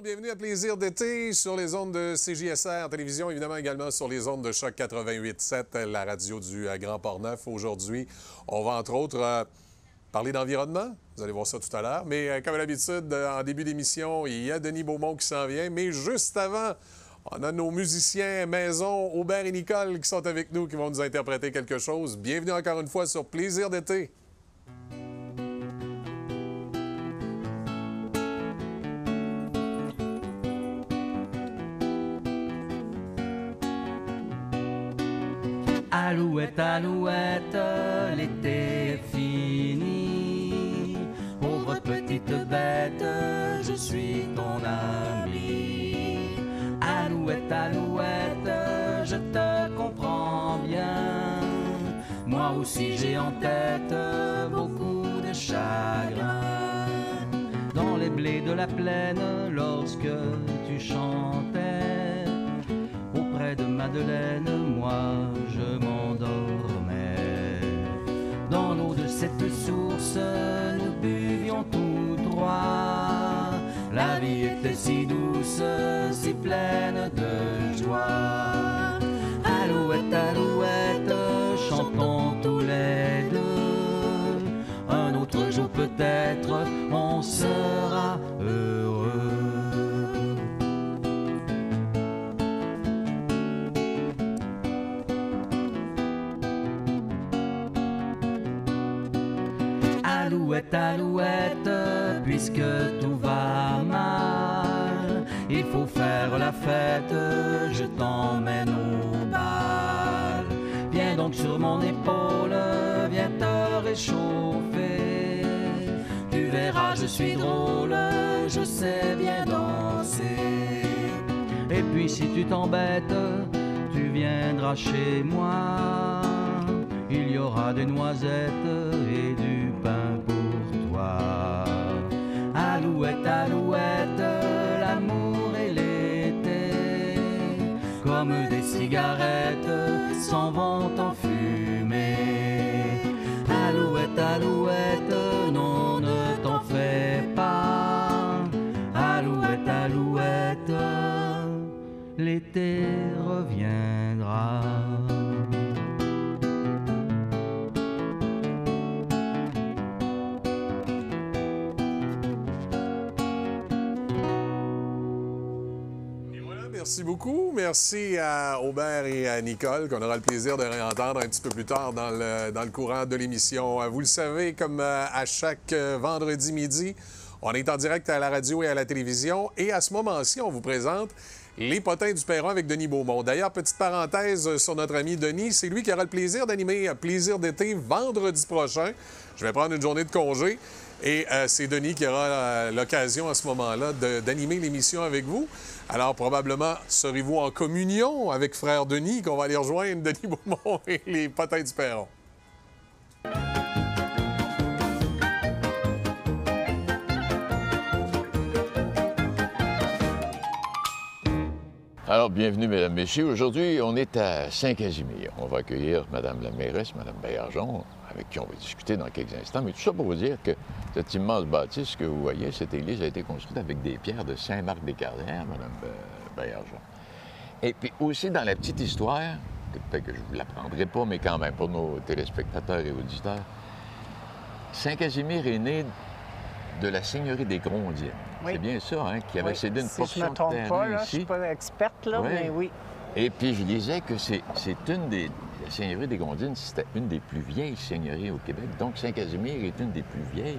bienvenue à Plaisir d'été sur les ondes de CJSR Télévision, évidemment également sur les ondes de Choc 88.7, la radio du Grand Port-Neuf. Aujourd'hui, on va entre autres parler d'environnement. Vous allez voir ça tout à l'heure. Mais comme à l'habitude, en début d'émission, il y a Denis Beaumont qui s'en vient. Mais juste avant, on a nos musiciens maison, Aubert et Nicole, qui sont avec nous, qui vont nous interpréter quelque chose. Bienvenue encore une fois sur Plaisir d'été. Alouette, alouette, l'été est fini. Pauvre petite bête, je suis ton ami. Alouette, alouette, je te comprends bien. Moi aussi j'ai en tête beaucoup de chagrin. Dans les blés de la plaine, lorsque tu chantais auprès de Madeleine, moi je m'endormais. Dans l'eau de cette source, nous buvions tous trois. La vie était si douce, si pleine de joie. Alouette, alouette, chantons tous les deux. Un autre jour peut-être, on sera heureux. Alouette, alouette, puisque tout va mal, il faut faire la fête, je t'emmène au bal. Viens donc sur mon épaule, viens te réchauffer. Tu verras, je suis drôle, je sais bien danser. Et puis si tu t'embêtes, tu viendras chez moi. Il y aura des noisettes et du pain pour toi. Alouette, alouette, l'amour et l'été, comme des cigarettes, s'en vont en fumée. Alouette, alouette, non, ne t'en fais pas. Alouette, alouette, l'été reviendra. Merci beaucoup. Merci à Aubert et à Nicole, qu'on aura le plaisir de réentendre un petit peu plus tard dans le courant de l'émission. Vous le savez, comme à chaque vendredi midi, on est en direct à la radio et à la télévision. Et à ce moment-ci, on vous présente Les Potins du Perron avec Denis Beaumont. D'ailleurs, petite parenthèse sur notre ami Denis, c'est lui qui aura le plaisir d'animer Plaisir d'été vendredi prochain. Je vais prendre une journée de congé. Et c'est Denis qui aura l'occasion à ce moment-là d'animer l'émission avec vous. Alors, probablement, serez-vous en communion avec frère Denis, qu'on va aller rejoindre, Denis Beaumont et les Potins du Perron. Alors, bienvenue, mesdames, messieurs. Aujourd'hui, on est à Saint-Casimir. On va accueillir Mme la mairesse, Mme Baillargeon, avec qui on va discuter dans quelques instants. Mais tout ça pour vous dire que cette immense bâtisse que vous voyez, cette église a été construite avec des pierres de Saint-Marc-des-Carrières, Mme Baillargeon. Et puis aussi, dans la petite histoire, peut-être que je ne vous l'apprendrai pas, mais quand même, pour nos téléspectateurs et auditeurs, Saint-Casimir est né de la seigneurie des Grondines. Oui. C'est bien ça, hein, qui avait cédé une portion de terrain ici. Si je ne me trompe pas, là, je ne suis pas experte, là, oui. Mais oui. Et puis, je disais que c'est une des... La seigneurie des Grondines, c'était une des plus vieilles seigneuries au Québec. Donc, Saint-Casimir est une des plus vieilles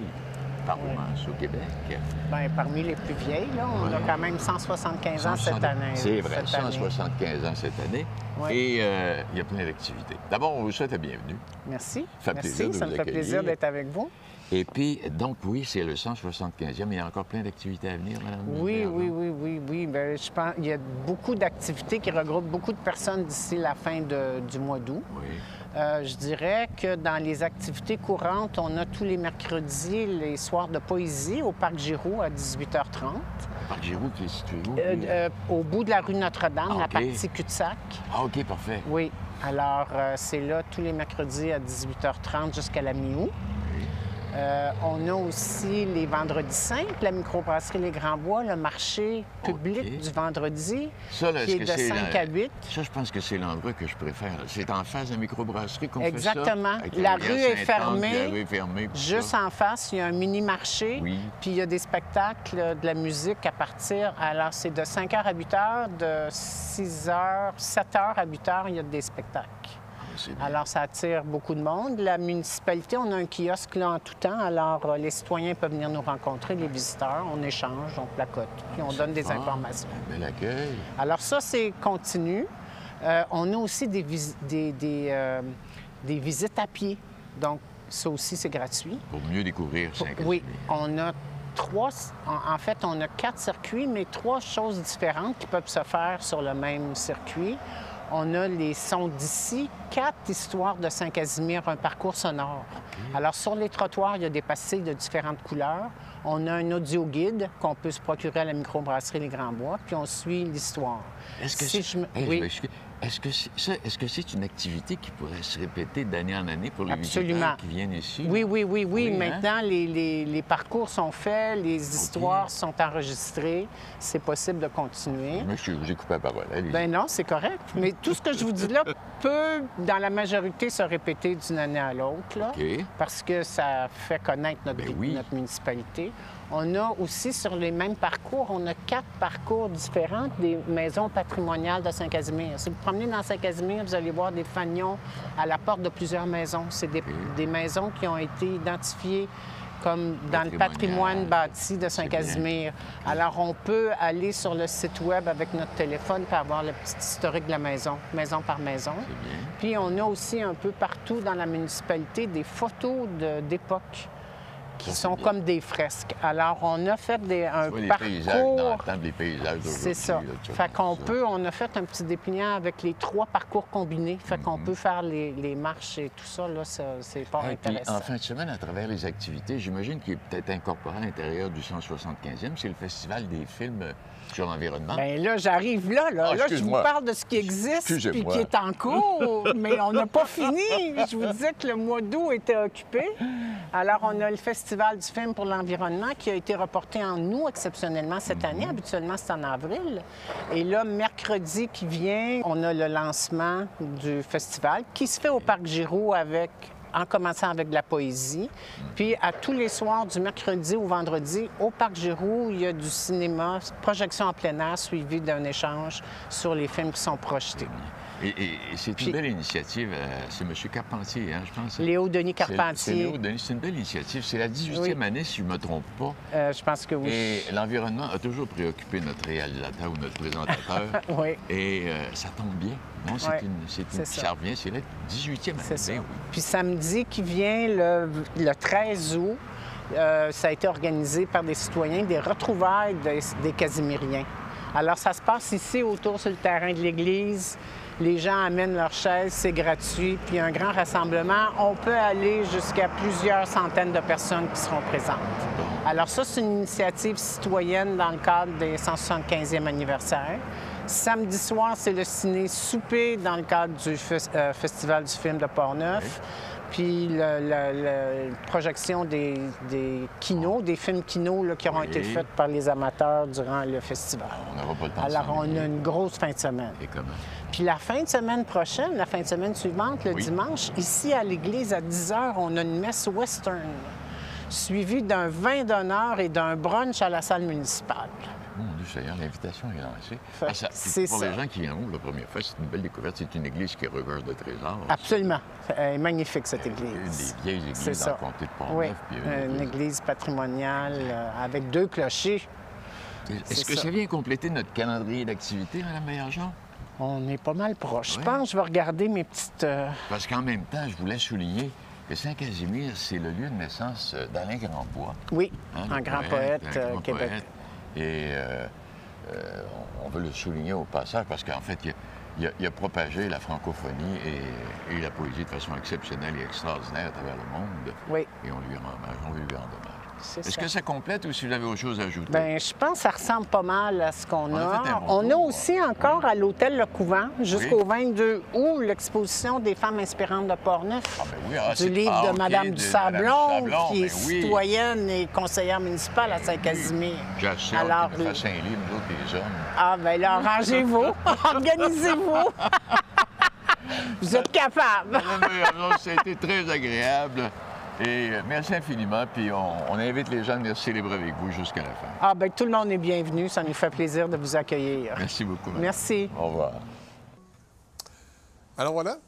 paroisses au Québec. Bien, parmi les plus vieilles, là, on a quand même 175 ans cette année. C'est vrai, 175 ans cette année. Oui. Et il y a plein d'activités. D'abord, on vous souhaite la bienvenue. Merci. Ça me fait plaisir d'être avec vous. Et puis, donc, oui, c'est le 175e, mais il y a encore plein d'activités à venir, Mme Oui. Bien, je pense qu'il y a beaucoup d'activités qui regroupent beaucoup de personnes d'ici la fin du mois d'août. Oui. Je dirais que dans les activités courantes, on a tous les mercredis les soirs de poésie au Parc Giroux à 18h30. Le Parc Giroux, qui est situé où? Au bout de la rue Notre-Dame, la partie cul-de-sac. Ah, OK, parfait. Oui. Alors, c'est là tous les mercredis à 18h30 jusqu'à la mi-août. On a aussi les vendredis simples, la microbrasserie Les Grands Bois, le marché public du vendredi, Ça, là, qui est de 5 à 8. Ça, je pense que c'est l'endroit que je préfère. C'est en face de la microbrasserie qu'on fait ça? Exactement. Avec La rivière rue est Sainte-Anne, puis fermée. La rue est fermée. puis Juste ça. en face, il y a un mini-marché, Oui. puis il y a des spectacles, de la musique à partir. Alors, c'est de 5 h à 8 h, de 6 h, 7 h à 8 h, il y a des spectacles. C'est bien. Alors, ça attire beaucoup de monde. La municipalité, on a un kiosque là en tout temps. Alors, les citoyens peuvent venir nous rencontrer, les visiteurs. On échange, on placote, puis on donne des informations. Un bel accueil. Alors, ça, c'est continu. On a aussi des visites à pied. Donc, ça aussi, c'est gratuit. Pour mieux découvrir Saint-Casimir. Oui, on a en fait, on a 4 circuits, mais 3 choses différentes qui peuvent se faire sur le même circuit. On a les sons d'ici, 4 histoires de Saint-Casimir, un parcours sonore. Alors, sur les trottoirs, il y a des pastilles de différentes couleurs. On a un audio guide qu'on peut se procurer à la microbrasserie Les Grands Bois, puis on suit l'histoire. Est-ce que Si c'est... je me- Hey, je Oui. m'excuse. Est-ce que c'est une activité qui pourrait se répéter d'année en année pour les Absolument. visiteurs qui viennent ici? Oui, là? oui, oui, oui. Oui, hein? Maintenant, les parcours sont faits, les histoires sont enregistrées. C'est possible de continuer. Je m'excuse, j'ai coupé la parole. Allez-y. Ben non, c'est correct. Mais tout ce que je vous dis là peut, dans la majorité, se répéter d'une année à l'autre, là, OK. parce que ça fait connaître notre, Ben oui. notre municipalité. On a aussi, sur les mêmes parcours, on a 4 parcours différents des maisons patrimoniales de Saint-Casimir. Si vous promenez dans Saint-Casimir, vous allez voir des fanions à la porte de plusieurs maisons. C'est des maisons qui ont été identifiées comme dans le patrimoine bâti de Saint-Casimir. Alors, on peut aller sur le site Web avec notre téléphone pour avoir le petit historique de la maison, maison par maison. C'est bien. Puis, on a aussi un peu partout dans la municipalité des photos d'époque qui Ça, c'est sont bien. comme des fresques. Alors, on a fait un Tu vois les paysages dans le parcours... temps des paysages d'aujourd'hui. C'est ça. là, tu Fait regardes qu'on ça. peut, on a fait un petit dépliant avec les 3 parcours combinés. Fait qu'on Mhm. peut faire les marches et tout ça, là, c'est pas Et puis, intéressant. en fin de semaine, à travers les activités, j'imagine qu'il est peut-être incorporé à l'intérieur du 175e, c'est le Festival des films sur l'environnement. Bien là, j'arrive là. Ah, Là, je vous excuse-moi. parle de ce qui existe puis Excusez-moi. qui est en cours, mais on n'a pas fini. Je vous disais que le mois d'août était occupé. Alors, on a le Festival du film pour l'environnement qui a été reporté en août exceptionnellement cette année. Habituellement, c'est en avril. Et là, mercredi qui vient, on a le lancement du festival qui se fait au Parc Giroux en commençant avec de la poésie. Puis à tous les soirs, du mercredi au vendredi, au Parc Giroux, il y a du cinéma, projection en plein air, suivi d'un échange sur les films qui sont projetés. Et c'est Puis- une belle initiative. C'est M. Carpentier, hein, je pense. Léo Denis C'est Carpentier, Léo Denis. C'est une belle initiative. C'est la 18e Oui. année, si je ne me trompe pas. je pense que oui. Et l'environnement a toujours préoccupé notre réalisateur ou notre présentateur. Oui, Et ça tombe bien. Non, c'est Ouais, une, c'est ça. ça revient, c'est la 18e année. c'est ça. ben oui. Puis samedi qui vient, le 13 août, ça a été organisé par des citoyens, des retrouvailles des Casimiriens. Alors, ça se passe ici, autour sur le terrain de l'église. Les gens amènent leurs chaises, c'est gratuit. Puis, il y a un grand rassemblement. On peut aller jusqu'à plusieurs centaines de personnes qui seront présentes. Alors, ça, c'est une initiative citoyenne dans le cadre des 175e anniversaire. Samedi soir, c'est le ciné-souper dans le cadre du Festival du film de Portneuf. Puis la projection des kinos, des films kinos là, qui auront Oui. été faits par les amateurs durant le festival. On n'aura pas le temps de Alors, on s'ennuyer. a une grosse fin de semaine. Et comment? Puis la fin de semaine prochaine, la fin de semaine suivante, le Oui. dimanche, ici à l'église à 10 h, on a une messe western, suivie d'un vin d'honneur et d'un brunch à la salle municipale. Mon Dieu Seigneur, l'invitation est lancée. Fait que c'est pour ça. les gens qui viendront pour la première fois, c'est une belle découverte. C'est une église qui regorge de trésors. Absolument. Elle est magnifique, cette Une église. des vieilles C'est églises dans ça. le comté de Portneuf. Oui, puis une église patrimoniale avec 2 clochers. Est-ce c'est que ça. ça vient compléter notre calendrier d'activité, Mme Baillargeon? On est pas mal proche. Oui. Je pense que je vais regarder mes petites... Parce qu'en même temps, je voulais souligner que Saint-Casimir, c'est le lieu de naissance d'Alain Grandbois. Oui, hein, un le grand poète un grand québécois. poète. Et on veut le souligner au passage parce qu'en fait, il a propagé la francophonie et la poésie de façon exceptionnelle et extraordinaire à travers le monde. Oui. Et on lui rend hommage, on veut lui rendre hommage. c'est Est-ce ça. que ça complète ou si vous avez autre chose à ajouter? Bien, je pense que ça ressemble pas mal à ce qu'on On a fait un a. bon On a tour. aussi encore à l'hôtel Le Couvent, jusqu'au 22 août, l'exposition des femmes inspirantes de Portneuf. Ah, ben oui, ah, Du c'est- livre ah, de OK, Madame de du Sablon, Madame du Sablon, qui est ben oui. citoyenne et conseillère municipale à Saint-Casimir. J'ai assez Alors, hâte qu'il nous fasse un livre, nous autres, les hommes. Ah, bien là, arrangez-vous, organisez-vous. Vous êtes capables. Non, ça a été très agréable. Et merci infiniment. Puis on invite les gens à venir célébrer avec vous jusqu'à la fin. Ah, bien, tout le monde est bienvenu. Ça nous fait plaisir de vous accueillir. Merci beaucoup. madame. Merci. Au revoir. Alors voilà.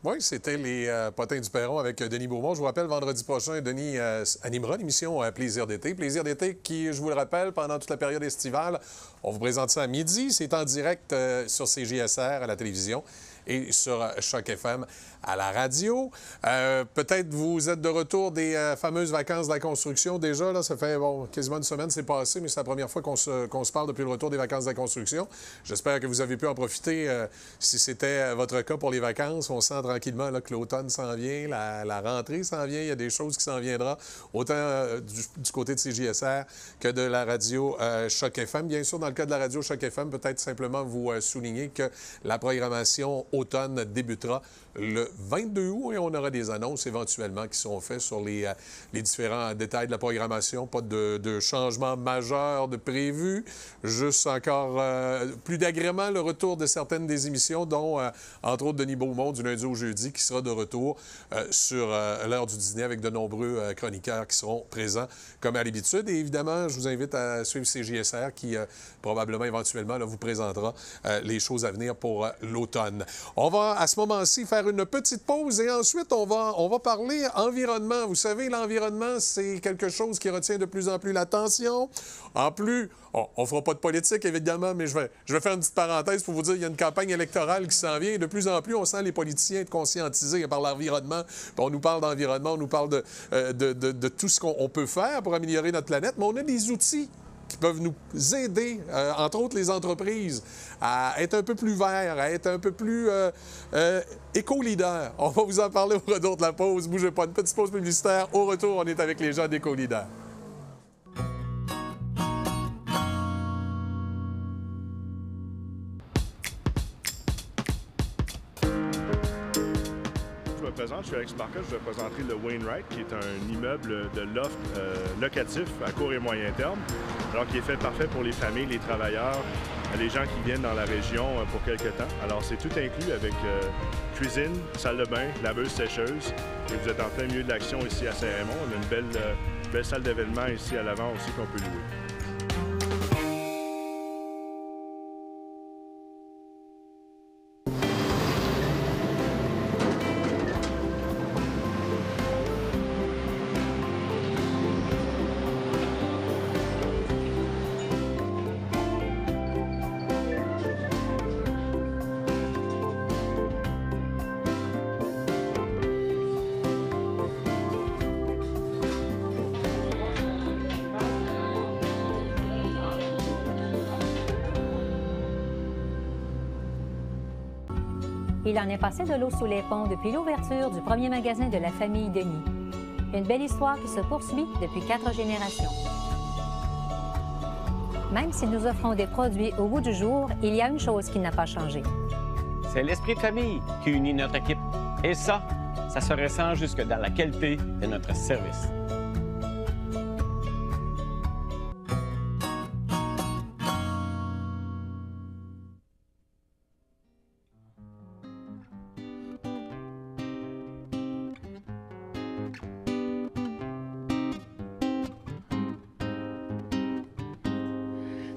Oui, c'était les Potins du Perron avec Denis Beaumont. Je vous rappelle, vendredi prochain, Denis animera l'émission Plaisir d'été. Plaisir d'été qui, je vous le rappelle, pendant toute la période estivale, on vous présente ça à midi. C'est en direct sur CJSR à la télévision et sur Choc FM à la radio. Peut-être vous êtes de retour des fameuses vacances de la construction déjà. Là, ça fait quasiment une semaine, c'est passé, mais c'est la première fois qu'on se parle depuis le retour des vacances de la construction. J'espère que vous avez pu en profiter si c'était votre cas pour les vacances. On sent tranquillement là, que l'automne s'en vient, la rentrée s'en vient. Il y a des choses qui s'en viendront, autant du côté de CJSR que de la radio Choc FM. Bien sûr, dans le cas de la radio Choc FM, peut-être simplement vous souligner que la programmation automne débutera le 22 août et on aura des annonces éventuellement qui seront faites sur les différents détails de la programmation. Pas de changement majeur de prévu, juste encore plus d'agrément le retour de certaines des émissions, dont entre autres Denis Beaumont du lundi au jeudi qui sera de retour sur l'heure du dîner avec de nombreux chroniqueurs qui seront présents comme à l'habitude. Et évidemment, je vous invite à suivre CJSR qui probablement éventuellement là, vous présentera les choses à venir pour l'automne. On va à ce moment-ci faire une petite pause et ensuite on va parler environnement. Vous savez, l'environnement, c'est quelque chose qui retient de plus en plus l'attention. En plus, on ne fera pas de politique, évidemment, mais je vais faire une petite parenthèse pour vous dire qu'il y a une campagne électorale qui s'en vient et de plus en plus, on sent les politiciens être conscientisés par l'environnement. On nous parle d'environnement, on nous parle de tout ce qu'on peut faire pour améliorer notre planète, mais on a des outils qui peuvent nous aider, entre autres les entreprises, à être un peu plus verts, à être un peu plus éco-leaders. On va vous en parler au retour de la pause. Bougez pas, une petite pause publicitaire. Au retour, on est avec les gens d'éco-leaders. Je suis Alex Marcotte, je vais présenter le Wainwright, qui est un immeuble de loft locatif à court et moyen terme, alors qui est fait parfait pour les familles, les travailleurs, les gens qui viennent dans la région pour quelque temps. Alors c'est tout inclus avec cuisine, salle de bain, laveuse, sécheuse. Et vous êtes en plein milieu de l'action ici à Saint-Raymond. On a une belle salle d'événement ici à l'avant aussi qu'on peut louer. Il en est passé de l'eau sous les ponts depuis l'ouverture du premier magasin de la famille Denis. Une belle histoire qui se poursuit depuis 4 générations. Même si nous offrons des produits au goût du jour, il y a une chose qui n'a pas changé. C'est l'esprit de famille qui unit notre équipe. Et ça se ressent jusque dans la qualité de notre service.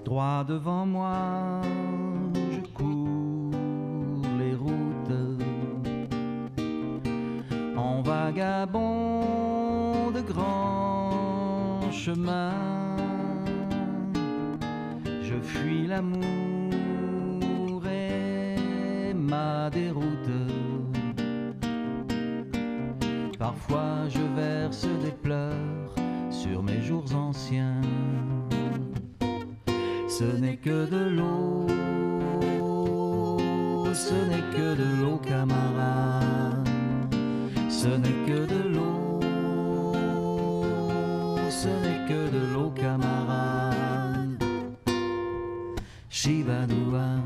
Droit devant moi, je cours les routes en vagabond de grands chemins. Je fuis l'amour et ma déroute. Parfois je verse des pleurs sur mes jours anciens. Ce n'est que de l'eau, ce n'est que de l'eau, camarade. Ce n'est que de l'eau, ce n'est que de l'eau, camarade. Shibadoua,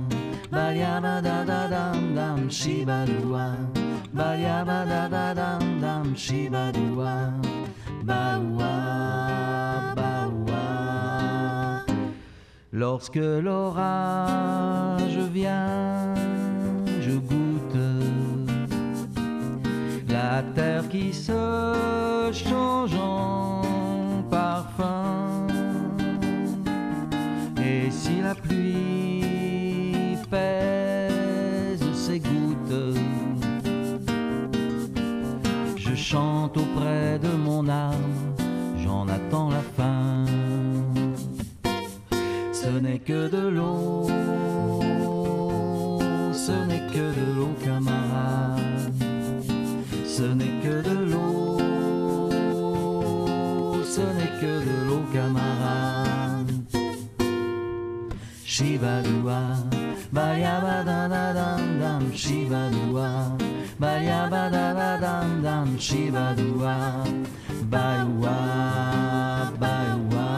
bayabadadadam, shibadoua, bayabadadadam, shibadoua, baoua, baoua. Lorsque l'orage vient, je goûte la terre qui se change en parfum. Et si la pluie pèse ses gouttes, je chante auprès de mon arbre, j'en attends la fin. Ce n'est que de l'eau, ce n'est que de l'eau, camarade. Ce n'est que de l'eau, ce n'est que de l'eau, camarade. Shibadoua, bayabadadadam, shibadoua, bayabadadadam, shibadoua, baoua, baoua.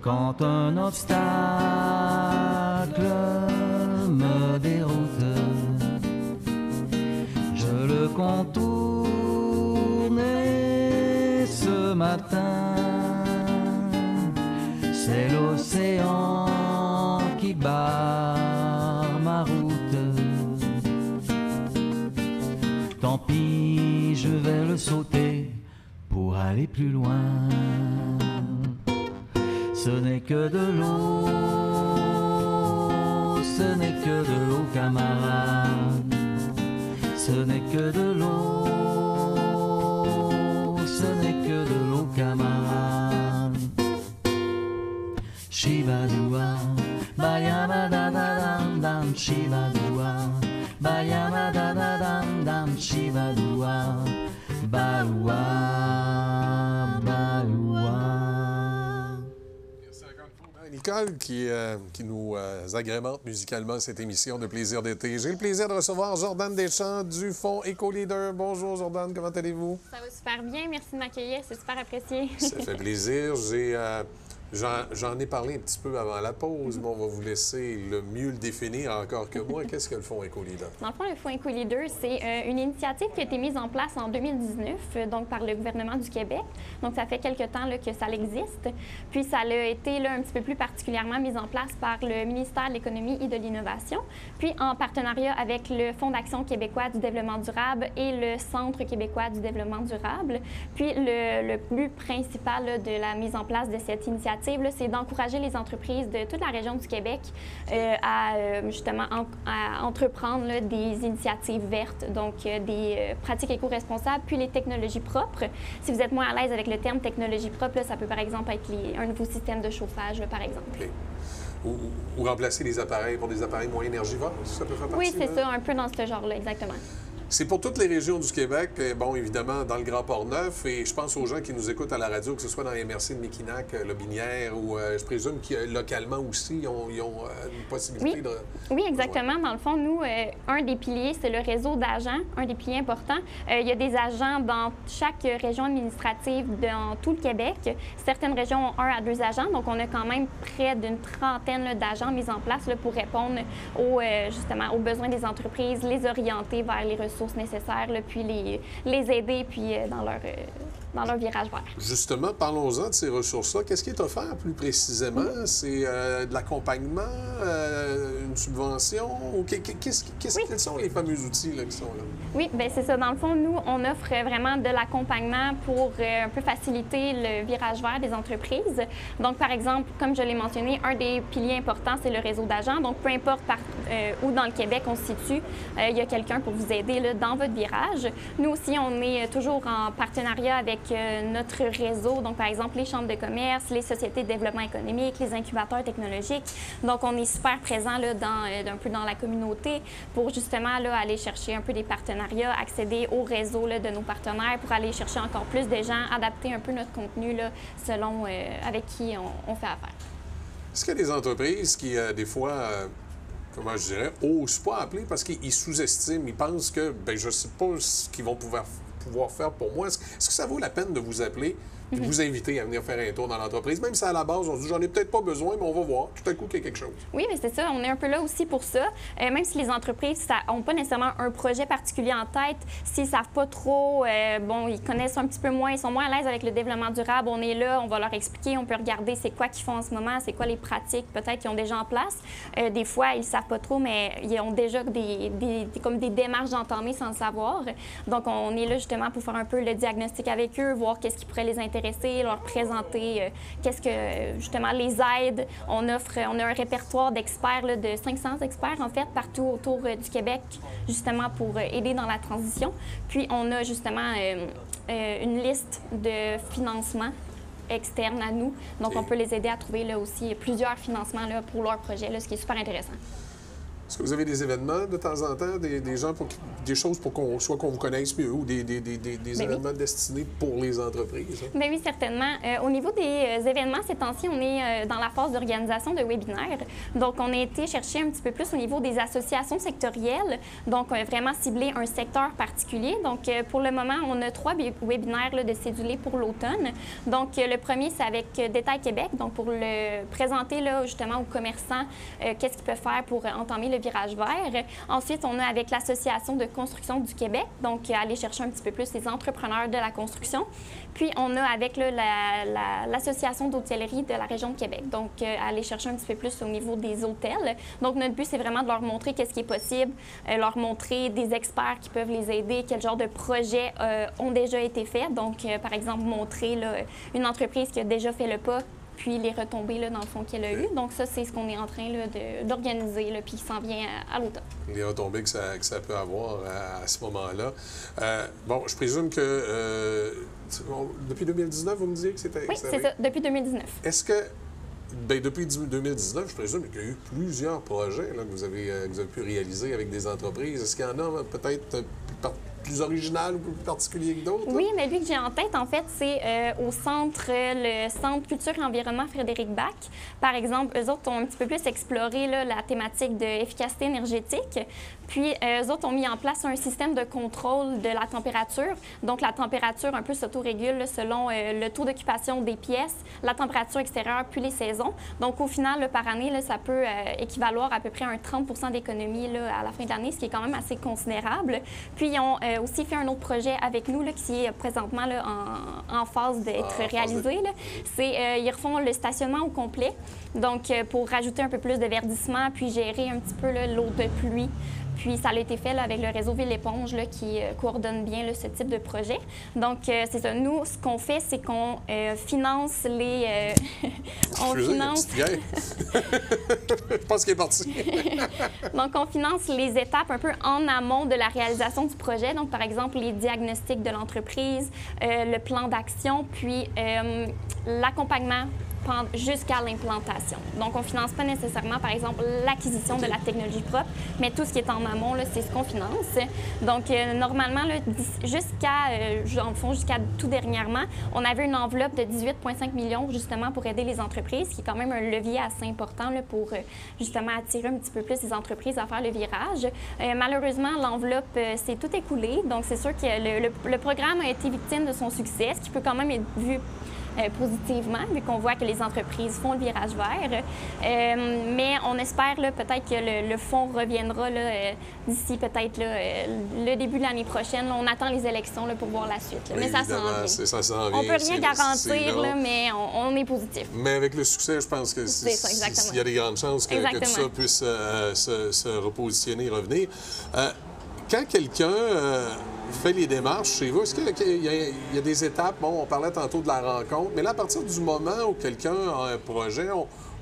Quand un obstacle me déroute, je le contourne et ce matin, c'est l'océan qui barre ma route. Tant pis, je vais le sauter pour aller plus loin. Ce n'est que de l'eau, ce n'est que de l'eau, camarade. Ce n'est que de l'eau, ce n'est que de l'eau, camarade. Shibadoua, bayabadadadam, shibadoua, bayabadadadam, shibadoua, baoua, baoua. Nicole qui nous agrémente musicalement cette émission de Plaisir d'été. J'ai le plaisir de recevoir Jordan Deschamps du Fonds Éco-Leader. Bonjour Jordan, comment allez-vous? Ça va super bien, merci de m'accueillir, c'est super apprécié. Ça fait plaisir. J'en ai parlé un petit peu avant la pause, mais on va vous laisser le mieux le définir encore que moi. Qu'est-ce que le Fonds Éco-Leader? Dans le fond, le Fonds Éco-Leader, c'est une initiative qui a été mise en place en 2019, donc par le gouvernement du Québec. Donc, ça fait quelque temps là, que ça existe. Puis, ça a été là, un petit peu plus particulièrement mis en place par le ministère de l'Économie et de l'Innovation, puis en partenariat avec le Fonds d'action québécois du développement durable et le Centre québécois du développement durable. Puis, le but principal là, de la mise en place de cette initiative, c'est d'encourager les entreprises de toute la région du Québec justement à entreprendre là, des initiatives vertes, donc des pratiques éco-responsables, puis les technologies propres. Si vous êtes moins à l'aise avec le terme technologie propre, là, ça peut par exemple être un nouveau système de chauffage, là, par exemple. Okay. Ou remplacer les appareils pour des appareils moins énergivores, ça peut faire partie? Oui, c'est ça, un peu dans ce genre-là, exactement. C'est pour toutes les régions du Québec, bon, évidemment, dans le Grand Port-Neuf, et je pense aux gens qui nous écoutent à la radio, que ce soit dans les MRC de Mekinac, Lobinière, ou je présume que localement aussi, ils ont une possibilité de... Oui, exactement. Dans le fond, nous, un des piliers, c'est le réseau d'agents, un des piliers importants. Il y a des agents dans chaque région administrative dans tout le Québec. Certaines régions ont 1 à 2 agents, donc on a quand même près d'une trentaine d'agents mis en place là, pour répondre justement aux besoins des entreprises, les orienter vers les ressources nécessaires, là, puis les aider puis, dans leur virage vert. Justement, parlons-en de ces ressources-là. Qu'est-ce qui est offert plus précisément? C'est de l'accompagnement, une subvention? Ou quels sont les fameux outils là, qui sont là? Oui, bien c'est ça. Dans le fond, nous, on offre vraiment de l'accompagnement pour un peu faciliter le virage vert des entreprises. Donc, par exemple, comme je l'ai mentionné, un des piliers importants, c'est le réseau d'agents. Donc, peu importe où dans le Québec on se situe, il y a quelqu'un pour vous aider là, dans votre virage. Nous aussi, on est toujours en partenariat avec notre réseau. Donc, par exemple, les chambres de commerce, les sociétés de développement économique, les incubateurs technologiques. Donc, on est super présent là, un peu dans la communauté pour justement là, aller chercher un peu des partenariats, accéder au réseau là, de nos partenaires pour aller chercher encore plus de gens, adapter un peu notre contenu là, selon avec qui on fait affaire. Est-ce qu'il y a des entreprises qui, des fois, comment je dirais, osent pas appeler parce qu'ils sous-estiment, ils pensent que, bien, je ne sais pas ce qu'ils vont pouvoir faire pour moi. Est-ce que ça vaut la peine de vous appeler puis vous inviter à venir faire un tour dans l'entreprise, même si à la base, on se dit, j'en ai peut-être pas besoin, mais on va voir, tout à coup, qu'il y a quelque chose. Oui, mais c'est ça, on est un peu là aussi pour ça. Même si les entreprises n'ont pas nécessairement un projet particulier en tête, s'ils ne savent pas trop, ils connaissent un petit peu moins, ils sont moins à l'aise avec le développement durable, on est là, on va leur expliquer, on peut regarder c'est quoi qu'ils font en ce moment, c'est quoi les pratiques, peut-être qu'ils ont déjà en place. Des fois, ils ne savent pas trop, mais ils ont déjà comme des démarches d'entamer sans le savoir. Donc, on est là justement pour faire un peu le diagnostic avec eux, voir qu'est-ce qui pourrait les intéresser, leur présenter qu'est-ce que, justement, les aide. On a un répertoire d'experts, de 500 experts, en fait, partout autour du Québec, justement pour aider dans la transition. Puis, on a justement une liste de financements externes à nous. Donc, on peut les aider à trouver là, aussi plusieurs financements là, pour leur projet, là, ce qui est super intéressant. Est-ce que vous avez des événements de temps en temps, des gens des choses pour qu'on vous connaisse mieux ou des événements destinés pour les entreprises? Hein? Bien oui, certainement. Au niveau des événements, ces temps-ci, on est dans la phase d'organisation de webinaires. Donc, on a été chercher un petit peu plus au niveau des associations sectorielles. Donc, vraiment cibler un secteur particulier. Donc, pour le moment, on a 3 webinaires là, de cédulés pour l'automne. Donc, le premier, c'est avec Détail Québec. Donc, pour le présenter là, justement aux commerçants, qu'est-ce qu'ils peuvent faire pour entamer le virage vert. Ensuite, on a avec l'Association de construction du Québec, donc aller chercher un petit peu plus les entrepreneurs de la construction. Puis, on a avec l'Association d'hôtellerie de la région de Québec, donc aller chercher un petit peu plus au niveau des hôtels. Donc, notre but, c'est vraiment de leur montrer qu'est-ce qui est possible, leur montrer des experts qui peuvent les aider, quel genre de projets ont déjà été faits. Donc, par exemple, montrer là, une entreprise qui a déjà fait le pas, puis les retombées, là, dans le fond, qu'elle a eues. Donc ça, c'est ce qu'on est en train d'organiser, puis qui s'en vient à l'automne. Les retombées que ça peut avoir à ce moment-là. Je présume que depuis 2019, vous me disiez que c'était... Oui, c'est ça, depuis 2019. Est-ce que, depuis 2019, je présume qu'il y a eu plusieurs projets là, que vous avez pu réaliser avec des entreprises. Est-ce qu'il y en a peut-être plus original ou plus particulier que d'autres? Oui, mais lui que j'ai en tête, en fait, c'est le Centre Culture et Environnement Frédéric Bach. Par exemple, eux autres ont un petit peu plus exploré là, la thématique de l'efficacité énergétique. Puis, eux autres ont mis en place un système de contrôle de la température. Donc, la température un peu s'autorégule là, selon le taux d'occupation des pièces, la température extérieure, puis les saisons. Donc, au final, là, par année, là, ça peut équivaloir à peu près un 30 d'économie là, à la fin de l'année, ce qui est quand même assez considérable. Puis, ils ont aussi fait un autre projet avec nous là, qui est présentement là, en phase d'être réalisé. Ils refont le stationnement au complet, donc pour rajouter un peu plus de verdissement, puis gérer un petit peu l'eau de pluie. Puis ça a été fait là, avec le réseau Ville-Éponge qui coordonne bien là, ce type de projet. Donc, c'est ça. Nous, ce qu'on fait, c'est qu'on finance les... on finance... Je pense qu'il est parti. Donc, on finance les étapes un peu en amont de la réalisation du projet. Donc, par exemple, les diagnostics de l'entreprise, le plan d'action, puis l'accompagnement jusqu'à l'implantation. Donc, on ne finance pas nécessairement, par exemple, l'acquisition de la technologie propre, mais tout ce qui est en amont, c'est ce qu'on finance. Donc, normalement, jusqu'à tout dernièrement, on avait une enveloppe de 18,5 millions justement pour aider les entreprises, qui est quand même un levier assez important là, pour justement attirer un petit peu plus les entreprises à faire le virage. Malheureusement, l'enveloppe s'est tout écoulée. Donc, c'est sûr que le programme a été victime de son succès, ce qui peut quand même être vu positivement, vu qu'on voit que les entreprises font le virage vert. Mais on espère peut-être que le fonds reviendra d'ici peut-être le début de l'année prochaine. Là, on attend les élections pour voir la suite. Oui, mais ça s'en vient. On ne peut rien garantir, mais on est positif. Mais avec le succès, je pense que il y a des grandes chances que tout ça puisse se repositionner et revenir. Quand quelqu'un fait les démarches chez vous, est-ce qu'il y a des étapes? Bon, on parlait tantôt de la rencontre, mais là, à partir du moment où quelqu'un a un projet,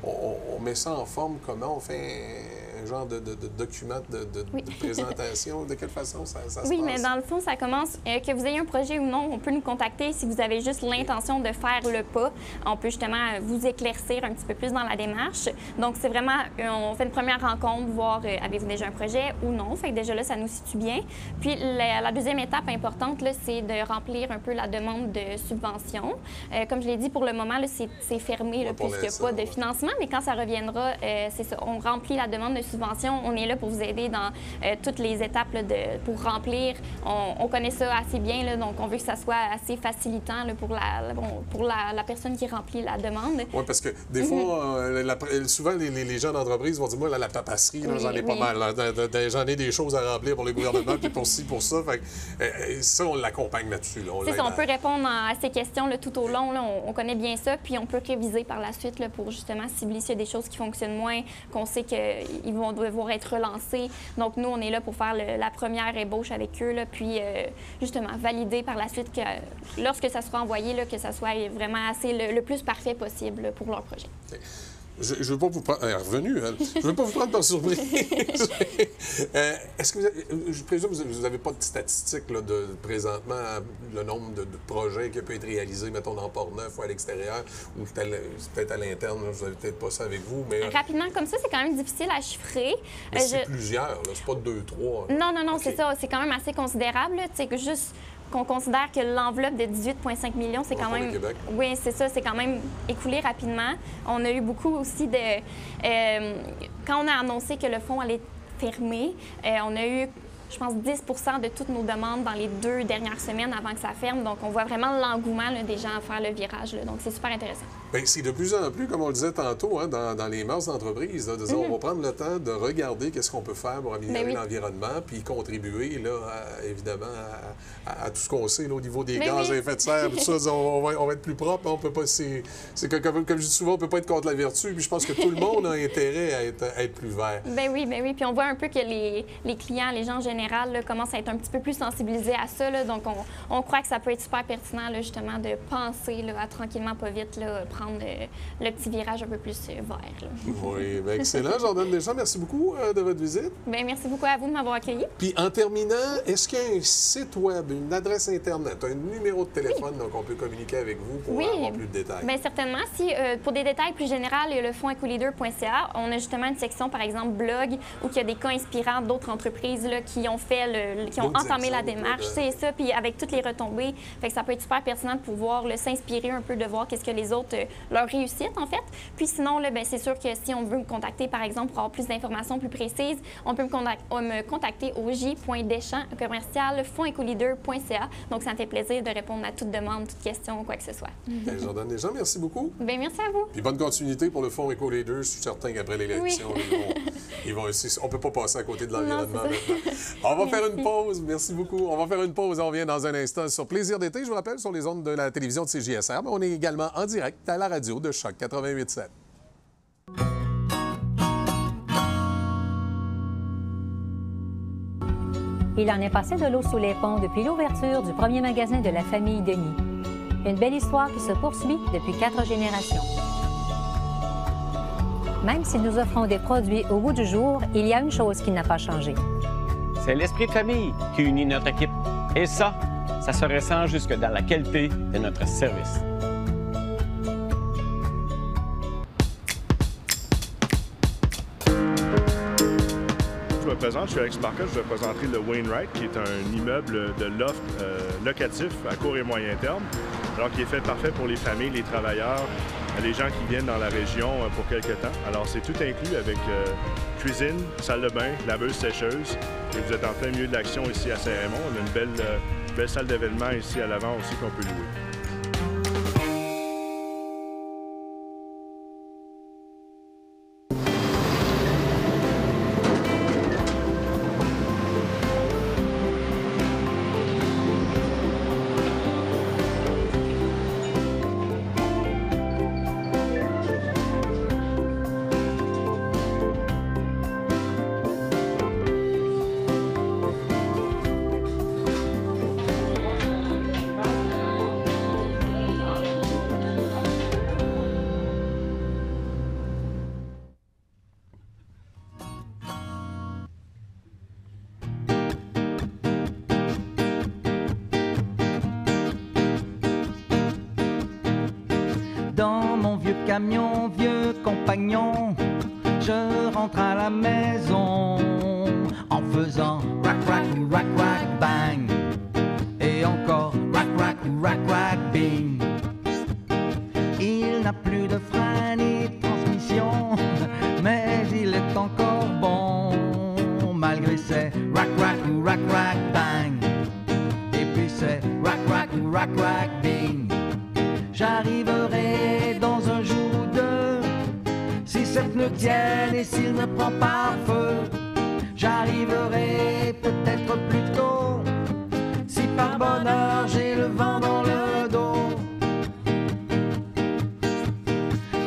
on met ça en forme comment? On fait un genre de document de présentation? De quelle façon ça se passe? Oui, mais dans le fond, ça commence, que vous ayez un projet ou non, on peut nous contacter si vous avez juste l'intention de faire le pas. On peut justement vous éclaircir un petit peu plus dans la démarche. Donc, c'est vraiment, on fait une première rencontre, voir avez-vous déjà un projet ou non. Fait que déjà là, ça nous situe bien. Puis, la deuxième étape importante, c'est de remplir un peu la demande de subvention. Comme je l'ai dit, pour le moment, c'est fermé puisqu'il n'y a pas de financement, mais quand ça reviendra, c'est ça, on remplit la demande de subvention. On est là pour vous aider dans toutes les étapes là, pour remplir. On connaît ça assez bien, là, donc on veut que ça soit assez facilitant là, pour la personne qui remplit la demande. Oui, parce que des fois, souvent, les gens d'entreprise vont dire, moi, là, la papasserie, là, j'en ai pas mal. J'en ai des choses à remplir pour les gouvernements, puis pour ci, pour ça. Fait que, ça, on l'accompagne là-dessus. Là, on peut répondre à ces questions là, tout au long. Là, on connaît bien ça, puis on peut réviser par la suite là, pour justement cibler s'il y a des choses qui fonctionnent moins, qu'on sait qu'ils vont devoir être relancés. Donc, nous, on est là pour faire la première ébauche avec eux, là, puis justement valider par la suite que lorsque ça sera envoyé, là, que ça soit vraiment assez le plus parfait possible là, pour leur projet. Okay. Je ne veux pas vous prendre... Elle est revenue, elle. Je veux pas vous prendre par surprise. Est-ce que je présume que vous n'avez pas de statistiques là, de présentement, le nombre de projets qui peut être réalisé, mettons, dans Port-Neuf ou à l'extérieur, ou peut-être à l'interne, vous n'avez peut-être pas ça avec vous, mais... Rapidement, comme ça, c'est quand même difficile à chiffrer. Mais c'est plusieurs, là, c'est pas 2, 3. Non, okay. C'est ça. C'est quand même assez considérable. Tu sais, que juste... qu'on considère que l'enveloppe de 18,5 millions, c'est quand même... Québec. Oui, c'est ça, c'est quand même écoulé rapidement. On a eu beaucoup aussi de... quand on a annoncé que le fonds allait fermer, on a eu, je pense, 10 de toutes nos demandes dans les 2 dernières semaines avant que ça ferme. Donc, on voit vraiment l'engouement là, des gens à faire le virage. Là. Donc, c'est super intéressant. Bien, c'est de plus en plus, comme on le disait tantôt, hein, dans les mœurs d'entreprise, de dire on va prendre le temps de regarder qu'est-ce qu'on peut faire pour améliorer l'environnement, puis contribuer, là, évidemment, à tout ce qu'on sait là, au niveau des gaz à effet de serre. Tout ça, on va être plus propre. On peut pas... C'est comme je dis souvent, on peut pas être contre la vertu. Puis je pense que tout le monde a intérêt à être plus vert. Ben oui. Puis on voit un peu que les clients, les gens en général, là, commencent à être un petit peu plus sensibilisés à ça. Là, donc, on croit que ça peut être super pertinent, là, justement, de penser là, à tranquillement, pas vite, là, prendre le petit virage un peu plus vert. Là. Oui, bien, excellent. Jordan Deschamps, merci beaucoup de votre visite. Bien, merci beaucoup à vous de m'avoir accueilli. Puis en terminant, est-ce qu'il y a un site web, une adresse Internet, un numéro de téléphone donc on peut communiquer avec vous pour avoir plus de détails? Bien, certainement. Si, pour des détails plus généraux, il y a le fondsEcoleader.ca. On a justement une section, par exemple, blog, où il y a des cas inspirants d'autres entreprises là, qui ont fait qui ont entamé la démarche. C'est ça, puis avec toutes les retombées. Fait que ça peut être super pertinent de pouvoir s'inspirer un peu, de voir qu'est-ce que les autres leur réussite, en fait. Puis sinon, là, bien, c'est sûr que si on veut me contacter, par exemple, pour avoir plus d'informations plus précises, on peut me contacter au j.deschamps@fondsEcoleader.ca. Donc, ça me fait plaisir de répondre à toute demande, toute question, quoi que ce soit. Jordan Deschamps, merci beaucoup. Bien, merci à vous. Puis bonne continuité pour le Fonds EcoLeader. Je suis certain qu'après l'élection, ils vont aussi... On ne peut pas passer à côté de l'environnement maintenant. On va faire une pause. Merci beaucoup. On va faire une pause. On revient dans un instant sur Plaisir d'été. Je vous rappelle, sur les ondes de la télévision de CJSR. Mais on est également en direct à la radio de Choc 88.7. Il en est passé de l'eau sous les ponts depuis l'ouverture du premier magasin de la famille Denis. Une belle histoire qui se poursuit depuis 4 générations. Même si nous offrons des produits au goût du jour, il y a une chose qui n'a pas changé. C'est l'esprit de famille qui unit notre équipe. Et ça se ressent jusque dans la qualité de notre service. Je me présente, je suis Alex Barca, je vais présenter le Wainwright, qui est un immeuble de loft locatif à court et moyen terme, alors qui est fait parfait pour les familles, les travailleurs, les gens qui viennent dans la région pour quelque temps. Alors c'est tout inclus avec cuisine, salle de bain, laveuse, sécheuse. Et vous êtes en plein milieu de l'action ici à Saint-Raymond. On a une belle salle d'événement ici à l'avant aussi qu'on peut louer. Dans mon vieux camion, vieux compagnon, je rentre à la maison en faisant rack rack rack rack bang et encore rack rack rack rack bing. Il n'a plus de frein ni de transmission, mais il est encore bon. rack, bang. Et puis c'est rack, rack, rack, rack, bing. J'arriverai dans un jour ou deux, si ces pneus tiennent et s'il ne prend pas feu. J'arriverai peut-être plus tôt, si par bonheur j'ai le vent dans le dos.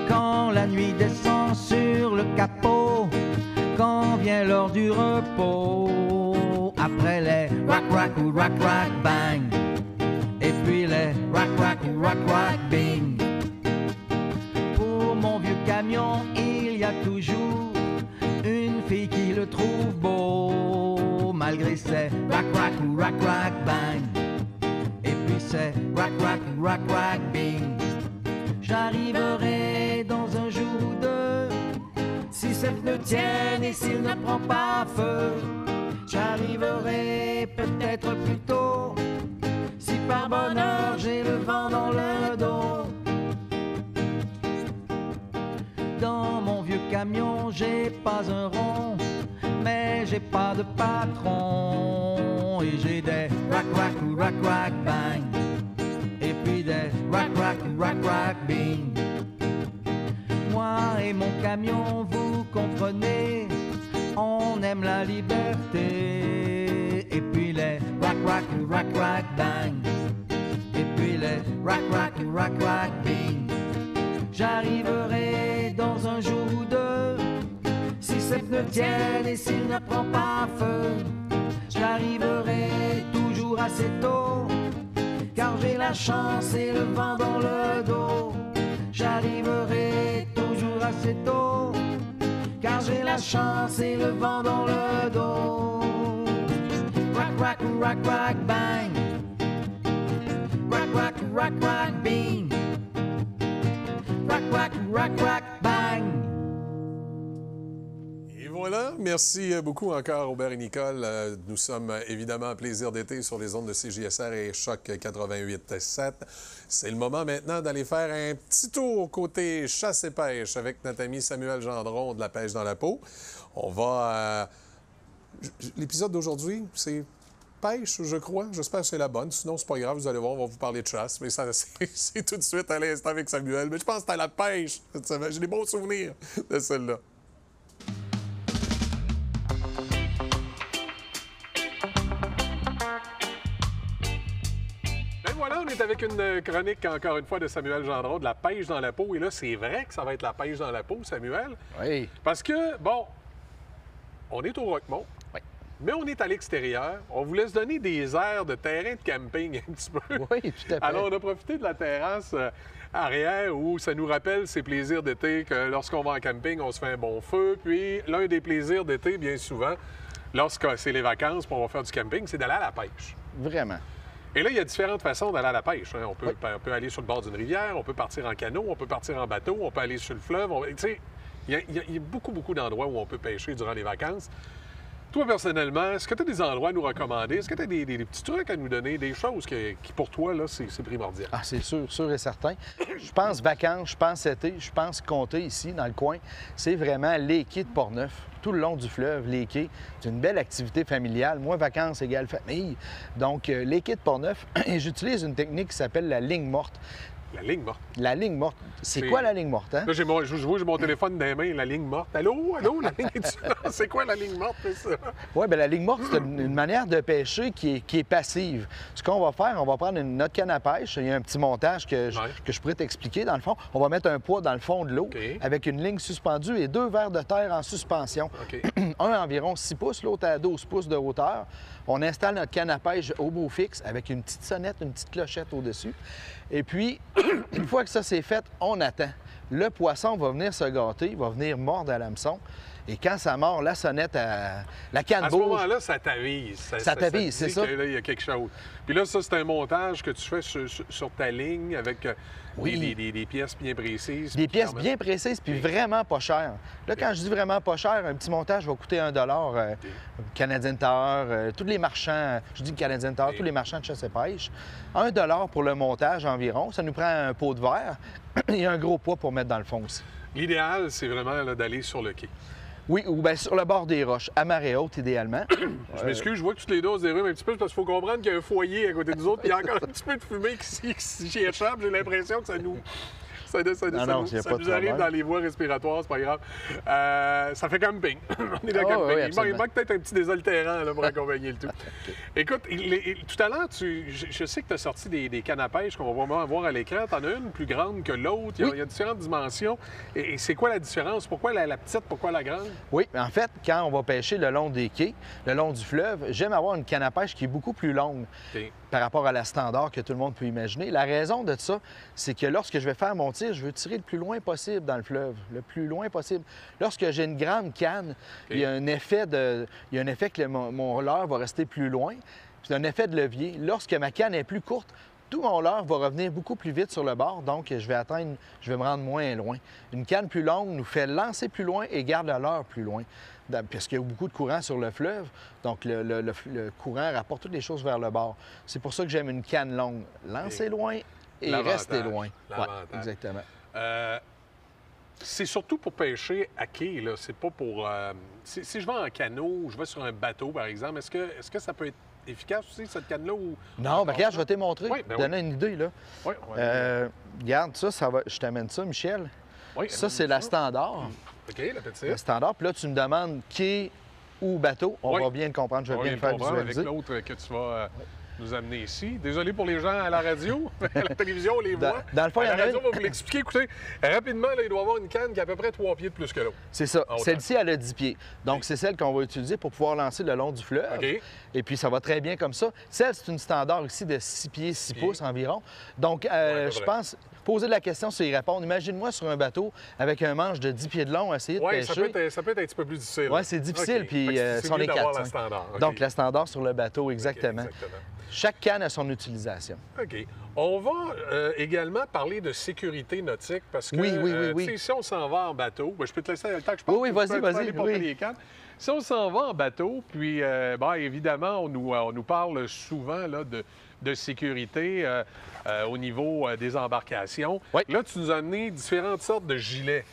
Quand la nuit descend sur le capot, quand vient l'heure du repos, après les rack rack ou rack rack bang, et puis les rack rack ou rack rack bing. Pour mon vieux camion, il y a toujours une fille qui le trouve beau, malgré ses rack rack ou rack rack bang, et puis ses rack rack ou rack rack bing. J'arriverai dans un jour ou deux, si ces pneus tiennent et s'il ne prend pas feu. J'arriverai peut-être plus tôt, si par bonheur j'ai le vent dans le dos. Dans mon vieux camion, j'ai pas un rond, mais j'ai pas de patron. Et j'ai des rack rack ou rack rack bang, et puis des rack rack ou rack rack bing. Moi et mon camion, vous comprenez, on aime la liberté. Et puis les rack rack ou rack rack bang, et puis les rack rack ou rack rack bing. J'arriverai dans un jour ou deux, si ces pneus tiennent et s'il ne prend pas feu. J'arriverai toujours assez tôt, car j'ai la chance et le vent dans le dos. J'arriverai toujours assez tôt, car j'ai la chance et le vent dans le dos. Rack rack rack rack bang, rack rack rack rack bing, rack rack rack rack bang. Et voilà, merci beaucoup encore Aubert et Nicole. Nous sommes évidemment à Plaisir d'été sur les ondes de CJSR et Choc 88.7. C'est le moment maintenant d'aller faire un petit tour côté chasse et pêche avec notre ami Samuel Gendron de La Pêche dans la peau. On va... L'épisode d'aujourd'hui, c'est pêche, je crois. J'espère que c'est la bonne. Sinon, c'est pas grave, vous allez voir, on va vous parler de chasse. Mais ça, c'est tout de suite à l'instant avec Samuel. Mais je pense que c'était à la pêche cette semaine. J'ai des bons souvenirs de celle-là. Voilà, on est avec une chronique, encore une fois, de Samuel Gendron, de La Pêche dans la peau. Et là, c'est vrai que ça va être La Pêche dans la peau, Samuel. Oui. Parce que, bon, on est au Roquemont, Oui. mais on est à l'extérieur. On vous laisse donner des airs de terrain de camping un petit peu. Oui, tout à fait. Alors, on a profité de la terrasse arrière où ça nous rappelle ces plaisirs d'été que lorsqu'on va en camping, on se fait un bon feu. Puis, l'un des plaisirs d'été, bien souvent, lorsque c'est les vacances, pour on va faire du camping, c'est d'aller à la pêche. Vraiment. Et là, il y a différentes façons d'aller à la pêche. Hein. On peut aller sur le bord d'une rivière, on peut partir en canot, on peut partir en bateau, on peut aller sur le fleuve. Tu sais, il y a beaucoup d'endroits où on peut pêcher durant les vacances. Toi, personnellement, est-ce que tu as des endroits à nous recommander? Est-ce que tu as des petits trucs à nous donner, des choses qui pour toi, là, c'est primordial? Ah, c'est sûr et certain. Je pense vacances, je pense été, je pense comté ici, dans le coin. C'est vraiment les quais de Portneuf, tout le long du fleuve, les quais. C'est une belle activité familiale. Moi, vacances égale famille. Donc, les quais de Portneuf, et j'utilise une technique qui s'appelle la ligne morte. La ligne morte. La ligne morte. C'est quoi la ligne morte, hein? Là, j'ai mon téléphone dans les mains, la ligne morte. Allô, la ligne est c'est quoi la ligne morte, c'est ça? Oui, bien, la ligne morte, c'est une manière de pêcher qui est passive. Ce qu'on va faire, on va prendre notre canne à pêche. Il y a un petit montage que je pourrais t'expliquer, dans le fond. On va mettre un poids dans le fond de l'eau avec une ligne suspendue et 2 vers de terre en suspension. Un à environ 6 pouces, l'autre à 12 pouces de hauteur. On installe notre canne à pêche au bout fixe avec une petite sonnette, une petite clochette au-dessus. Et puis, une fois que ça c'est fait, on attend. Le poisson va venir se gâter, il va venir mordre à l'hameçon. Et quand ça mord, la sonnette, la canne bouge. À ce moment-là, ça t'avise. Ça t'avise, c'est ça. Là, il y a quelque chose. Puis là, ça, c'est un montage que tu fais sur ta ligne avec des pièces bien précises. Des pièces bien précises, puis vraiment pas chères. Là, quand je dis vraiment pas cher, un petit montage va coûter 1 $. Canadien Tower, tous les marchands, je dis Canadien Tower, tous les marchands de chasse et pêche. 1 $ pour le montage environ. Ça nous prend un pot de verre et un gros poids pour mettre dans le fond aussi. L'idéal, c'est vraiment d'aller sur le quai. Oui, ou bien sur le bord des roches, à marée haute, idéalement. Je m'excuse, je vois que toutes les deux, on se dérument un petit peu parce qu'il faut comprendre qu'il y a un foyer à côté de nous autres, puis il y a encore un petit peu de fumée qui échappe. J'ai l'impression que ça nous... Ça nous arrive dans les voies respiratoires, c'est pas grave. Ça fait camping. On est dans camping. Il manque peut-être un petit désaltérant là, pour accompagner le tout. Écoute, tout à l'heure, je sais que tu as sorti des cannes à pêche qu'on va vraiment voir à l'écran. Tu en as une plus grande que l'autre. Il y a différentes dimensions. Et c'est quoi la différence? Pourquoi la petite, pourquoi la grande? Oui, en fait, quand on va pêcher le long des quais, le long du fleuve, j'aime avoir une canne à pêche qui est beaucoup plus longue par rapport à la standard que tout le monde peut imaginer. La raison de ça, c'est que lorsque je vais faire mon tir, je veux tirer le plus loin possible dans le fleuve, le plus loin possible. Lorsque j'ai une grande canne, il y a un effet que mon leurre va rester plus loin. C'est un effet de levier. Lorsque ma canne est plus courte, tout mon leurre va revenir beaucoup plus vite sur le bord, donc je vais me rendre moins loin. Une canne plus longue nous fait lancer plus loin et garde le leurre plus loin. Parce qu'il y a beaucoup de courant sur le fleuve, donc le courant rapporte toutes les choses vers le bord. C'est pour ça que j'aime une canne longue. Lancer loin et rester loin. Ouais, exactement. C'est surtout pour pêcher à quai, là. C'est pas pour... si je vais en canot ou je vais sur un bateau, par exemple, est-ce que ça peut être efficace aussi, cette canne-là? Ou... Non, bien regarde, je vais te montrer. Oui, donner une idée, là. Oui, regarde, ça va... Je t'amène ça, Michel. Oui, ça, c'est la standard. OK, la petite. La standard. Puis là, tu me demandes quai ou bateau. On va bien le comprendre. Je vais bien le faire visualiser. Avec l'autre que tu vas nous amener ici. Désolé pour les gens à la radio. À la télévision, on les voit. Dans le fond, à la radio, on va vous l'expliquer. Écoutez, rapidement, là, il doit y avoir une canne qui a à peu près 3 pieds de plus que l'autre. C'est ça. Celle-ci, elle a 10 pieds. Donc, c'est celle qu'on va utiliser pour pouvoir lancer le long du fleuve. OK. Et puis, ça va très bien comme ça. Celle, c'est une standard ici de 6 pieds, 6 pouces environ. Donc, je pense... Poser la question sur y répondre. Imagine-moi sur un bateau avec un manche de 10 pieds de long, essayer de pêcher. Ça peut être un petit peu plus difficile. Oui, c'est difficile, puis sont les 4. La standard. Donc, la standard sur le bateau, exactement. Exactement. Chaque canne a son utilisation. OK. On va également parler de sécurité nautique parce que oui. Si on s'en va en bateau, je peux te laisser le temps que je parle. Oui, vas-y. Les cannes. Si on s'en va en bateau, puis évidemment, on nous parle souvent là, de sécurité au niveau des embarcations. Oui. Là, tu nous as amené différentes sortes de gilets.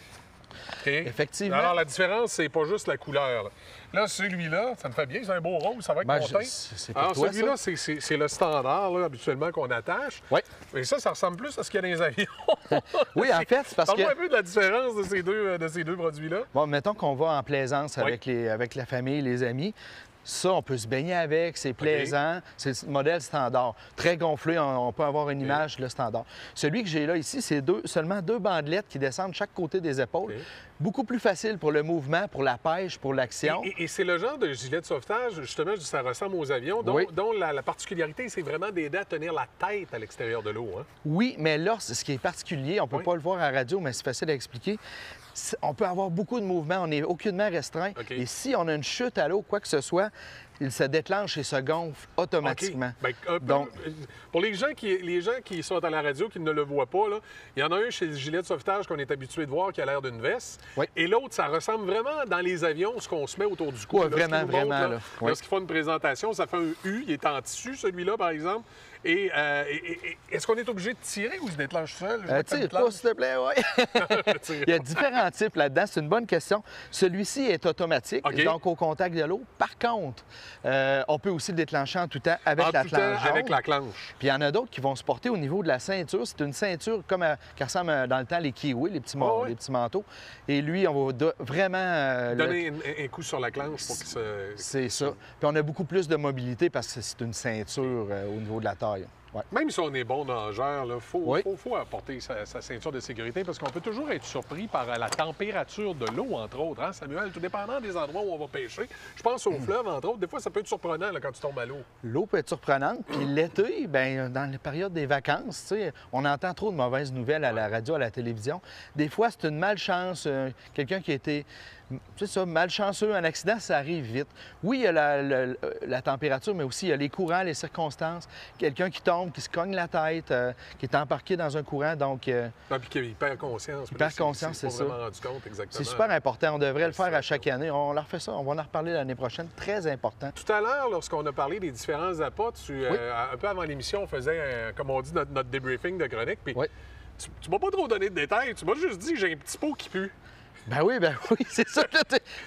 Okay? Effectivement. Alors, la différence, c'est pas juste la couleur. Là, celui-là, ça me fait bien, c'est un beau rose, ça va être mon teint. Alors, celui-là, c'est le standard, là, habituellement, qu'on attache. Oui. Mais ça ressemble plus à ce qu'il y a dans les avions. Oui, en fait, c'est parce que... Parle-moi un peu de la différence de ces deux produits-là. Bon, mettons qu'on va en plaisance avec la famille, les amis. Ça, on peut se baigner avec, c'est plaisant. C'est le modèle standard. Très gonflé, on peut avoir une image, le standard. Celui que j'ai là ici, c'est seulement 2 bandelettes qui descendent de chaque côté des épaules. Beaucoup plus facile pour le mouvement, pour la pêche, pour l'action. Et c'est le genre de gilet de sauvetage, justement, ça ressemble aux avions, dont la particularité, c'est vraiment d'aider à tenir la tête à l'extérieur de l'eau. Hein? Oui, mais là, ce qui est particulier, on ne peut pas le voir à la radio, mais c'est facile à expliquer. On peut avoir beaucoup de mouvements, on n'est aucunement restreint. Et si on a une chute à l'eau, quoi que ce soit, il se déclenche et se gonfle automatiquement. Donc, pour les gens qui sont à la radio, qui ne le voient pas, là, il y en a un chez le gilet de sauvetage qu'on est habitué de voir qui a l'air d'une veste. Et l'autre, ça ressemble vraiment dans les avions, ce qu'on se met autour du cou. Oui, vraiment. Lorsqu'ils font une présentation, ça fait un U, il est en tissu, celui-là, par exemple. Et est-ce qu'on est obligé de tirer ou se déclenche seul? Tire pas, s'il te plaît, oui. Il y a différents types là-dedans. C'est une bonne question. Celui-ci est automatique, donc au contact de l'eau. Par contre, on peut aussi le déclencher en tout temps avec la planche. Avec la planche. Puis il y en a d'autres qui vont se porter au niveau de la ceinture. C'est une ceinture comme qui ressemble dans le temps les kiwis, les petits manteaux. Et lui, on va vraiment... donner un coup sur la planche pour qu'il se... C'est ça. Puis on a beaucoup plus de mobilité parce que c'est une ceinture au niveau de la taille. Ouais. Même si on est bon nageur, il faut apporter sa ceinture de sécurité parce qu'on peut toujours être surpris par la température de l'eau, entre autres, hein, Samuel? Tout dépendant des endroits où on va pêcher. Je pense au fleuve, entre autres. Des fois, ça peut être surprenant là, quand tu tombes à l'eau. L'eau peut être surprenante. Puis l'été, bien, dans les périodes des vacances, on entend trop de mauvaises nouvelles à la radio, à la télévision. Des fois, c'est une malchance. Quelqu'un qui a été... C'est ça, malchanceux, un accident, ça arrive vite. Oui, il y a la température, mais aussi il y a les courants, les circonstances. Quelqu'un qui tombe, qui se cogne la tête, qui est embarqué dans un courant, donc... puis qu'il perd conscience. Il perd conscience, c'est ça. Vraiment rendu compte, exactement. C'est super important. On devrait le faire à chaque année. On leur fait ça. On va en reparler l'année prochaine. Très important. Tout à l'heure, lorsqu'on a parlé des différents appâts, un peu avant l'émission, on faisait, comme on dit, notre débriefing de chronique. Puis tu m'as pas trop donné de détails. Tu m'as juste dit que j'ai un petit pot qui pue. Ben oui, c'est ça.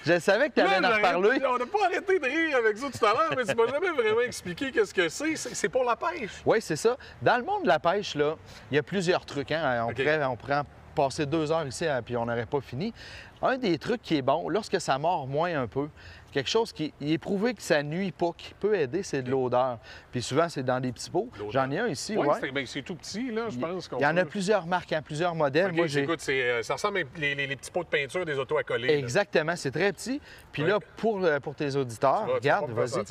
Je savais que tu allais en reparler. On n'a pas arrêté de rire avec ça tout à l'heure, mais tu m'as jamais vraiment expliqué qu'est-ce que c'est. C'est pour la pêche. Oui, c'est ça. Dans le monde de la pêche, là, il y a plusieurs trucs. Hein? On pourrait en passer 2 heures ici, puis on n'aurait pas fini. Un des trucs qui est bon, lorsque ça mord moins un peu, quelque chose qui est prouvé que ça nuit pas, qui peut aider, c'est de l'odeur. Puis souvent, c'est dans des petits pots. J'en ai un ici, oui. C'est tout petit, là, je pense. Il y en a plusieurs marques, plusieurs modèles. Moi, écoute, ça ressemble à les petits pots de peinture des autos à coller. Exactement, c'est très petit. Puis là, pour tes auditeurs, regarde, vas-y.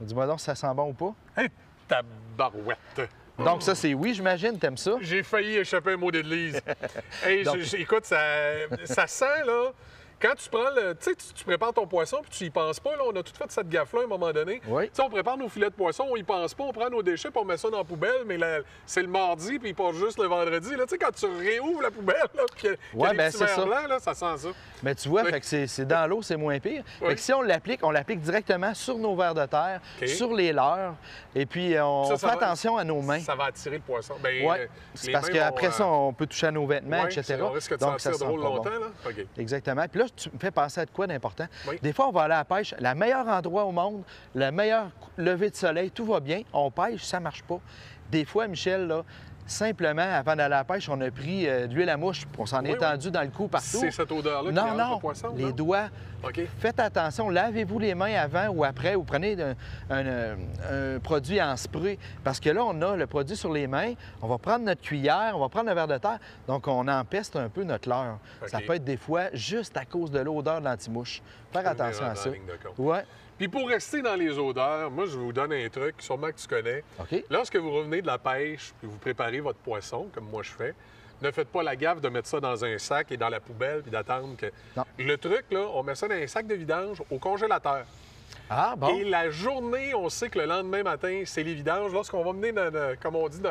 Dis-moi donc si ça sent bon ou pas. Hey, tabarouette! Donc ça, c'est oui, j'imagine, t'aimes ça? J'ai failli échapper un mot d'église. Hey, écoute, ça sent, là... Quand tu prends tu prépares ton poisson puis tu y penses pas, là, on a tout fait cette gaffe-là à un moment donné. Oui. On prépare nos filets de poisson, on y pense pas, on prend nos déchets puis on met ça dans la poubelle, mais c'est le mardi puis il part juste le vendredi. Là, quand tu réouvres la poubelle, là, puis qu'il y a des petits verres blancs, là, ça sent ça. Mais tu vois, fait que c'est dans l'eau, c'est moins pire. Fait que si on l'applique directement sur nos vers de terre, sur les leurres, et puis on fait attention à nos mains. Ça va attirer le poisson. C'est parce qu'après ça, on peut toucher à nos vêtements, etc. On risque de sentir drôle longtemps. Là? Okay. Exactement. Puis là, tu me fais penser à de quoi d'important. Des fois, on va aller à la pêche, le meilleur endroit au monde, le meilleur lever de soleil, tout va bien. On pêche, ça marche pas. Des fois, Michel, là, simplement, avant d'aller à la pêche, on a pris de l'huile à mouche, on s'en est tendu dans le cou partout. C'est cette odeur-là qui rentre le poisson? Les doigts. Faites attention, lavez-vous les mains avant ou après, ou prenez un produit en spray. Parce que là, on a le produit sur les mains, on va prendre notre cuillère, on va prendre le verre de terre, donc on empeste un peu notre leurre. Ça peut être des fois juste à cause de l'odeur de l'antimouche. Faire attention à ça. Ouais. Puis pour rester dans les odeurs, moi, je vous donne un truc, sûrement que tu connais. Lorsque vous revenez de la pêche et vous préparez votre poisson, comme moi je fais, ne faites pas la gaffe de mettre ça dans un sac et dans la poubelle puis d'attendre que... Non. Le truc, là, on met ça dans un sac de vidange au congélateur. Ah, bon? Et la journée, on sait que le lendemain matin, c'est les vidanges. Lorsqu'on va mener, comme on dit,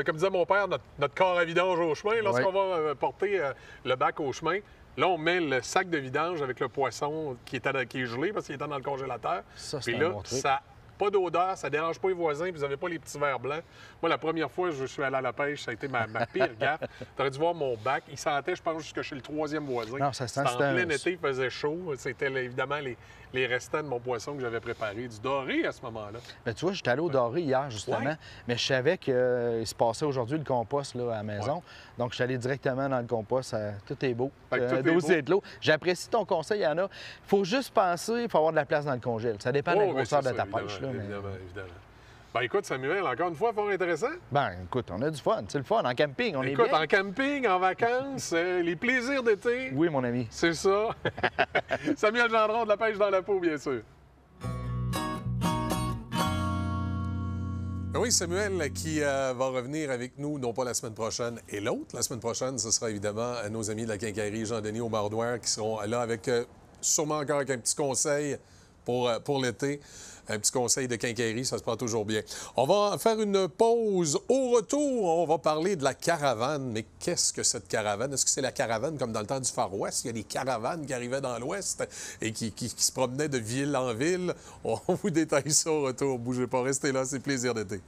comme disait mon père, notre corps à vidange au chemin, lorsqu'on va porter le bac au chemin, là, on met le sac de vidange avec le poisson qui est gelé parce qu'il était dans le congélateur. Puis là, ça pas d'odeur, ça dérange pas les voisins, puis vous n'avez pas les petits verres blancs. Moi, la première fois que je suis allé à la pêche, ça a été ma pire gaffe. Tu aurais dû voir mon bac. Il sentait, je pense, jusque chez le 3e voisin. Non, ça sent. En plein été, il faisait chaud. C'était évidemment les restants de mon poisson que j'avais préparé. Du doré à ce moment-là. Bien, tu vois, j'étais allé au doré hier, justement, mais je savais qu'il se passait aujourd'hui le compost là, à la maison. Donc, je suis allé directement dans le compost. Tout est beau. Dossier de l'eau. J'apprécie ton conseil, Anna. Il faut juste penser, il faut avoir de la place dans le congèle. Ça dépend de la grosseur de ta pêche. Là, évidemment. Ben écoute, Samuel, encore une fois, fort intéressant. Ben écoute, on a du fun. C'est le fun. En camping, on est bien. Écoute, en camping, en vacances, les plaisirs d'été. Oui, mon ami. C'est ça. Samuel Gendron de La Pêche dans la peau, bien sûr. Oui, Samuel qui va revenir avec nous, non pas la semaine prochaine et l'autre. La semaine prochaine, ce sera évidemment nos amis de la quincaillerie Jean-Denis au Mardoir qui seront là avec sûrement encore avec un petit conseil pour l'été. Un petit conseil de quincaillerie, ça se prend toujours bien. On va faire une pause. Au retour, on va parler de la caravane. Mais qu'est-ce que cette caravane? Est-ce que c'est la caravane comme dans le temps du Far West? Il y a des caravanes qui arrivaient dans l'Ouest et qui se promenaient de ville en ville. On vous détaille ça au retour. Bougez pas, restez là, c'est plaisir d'été.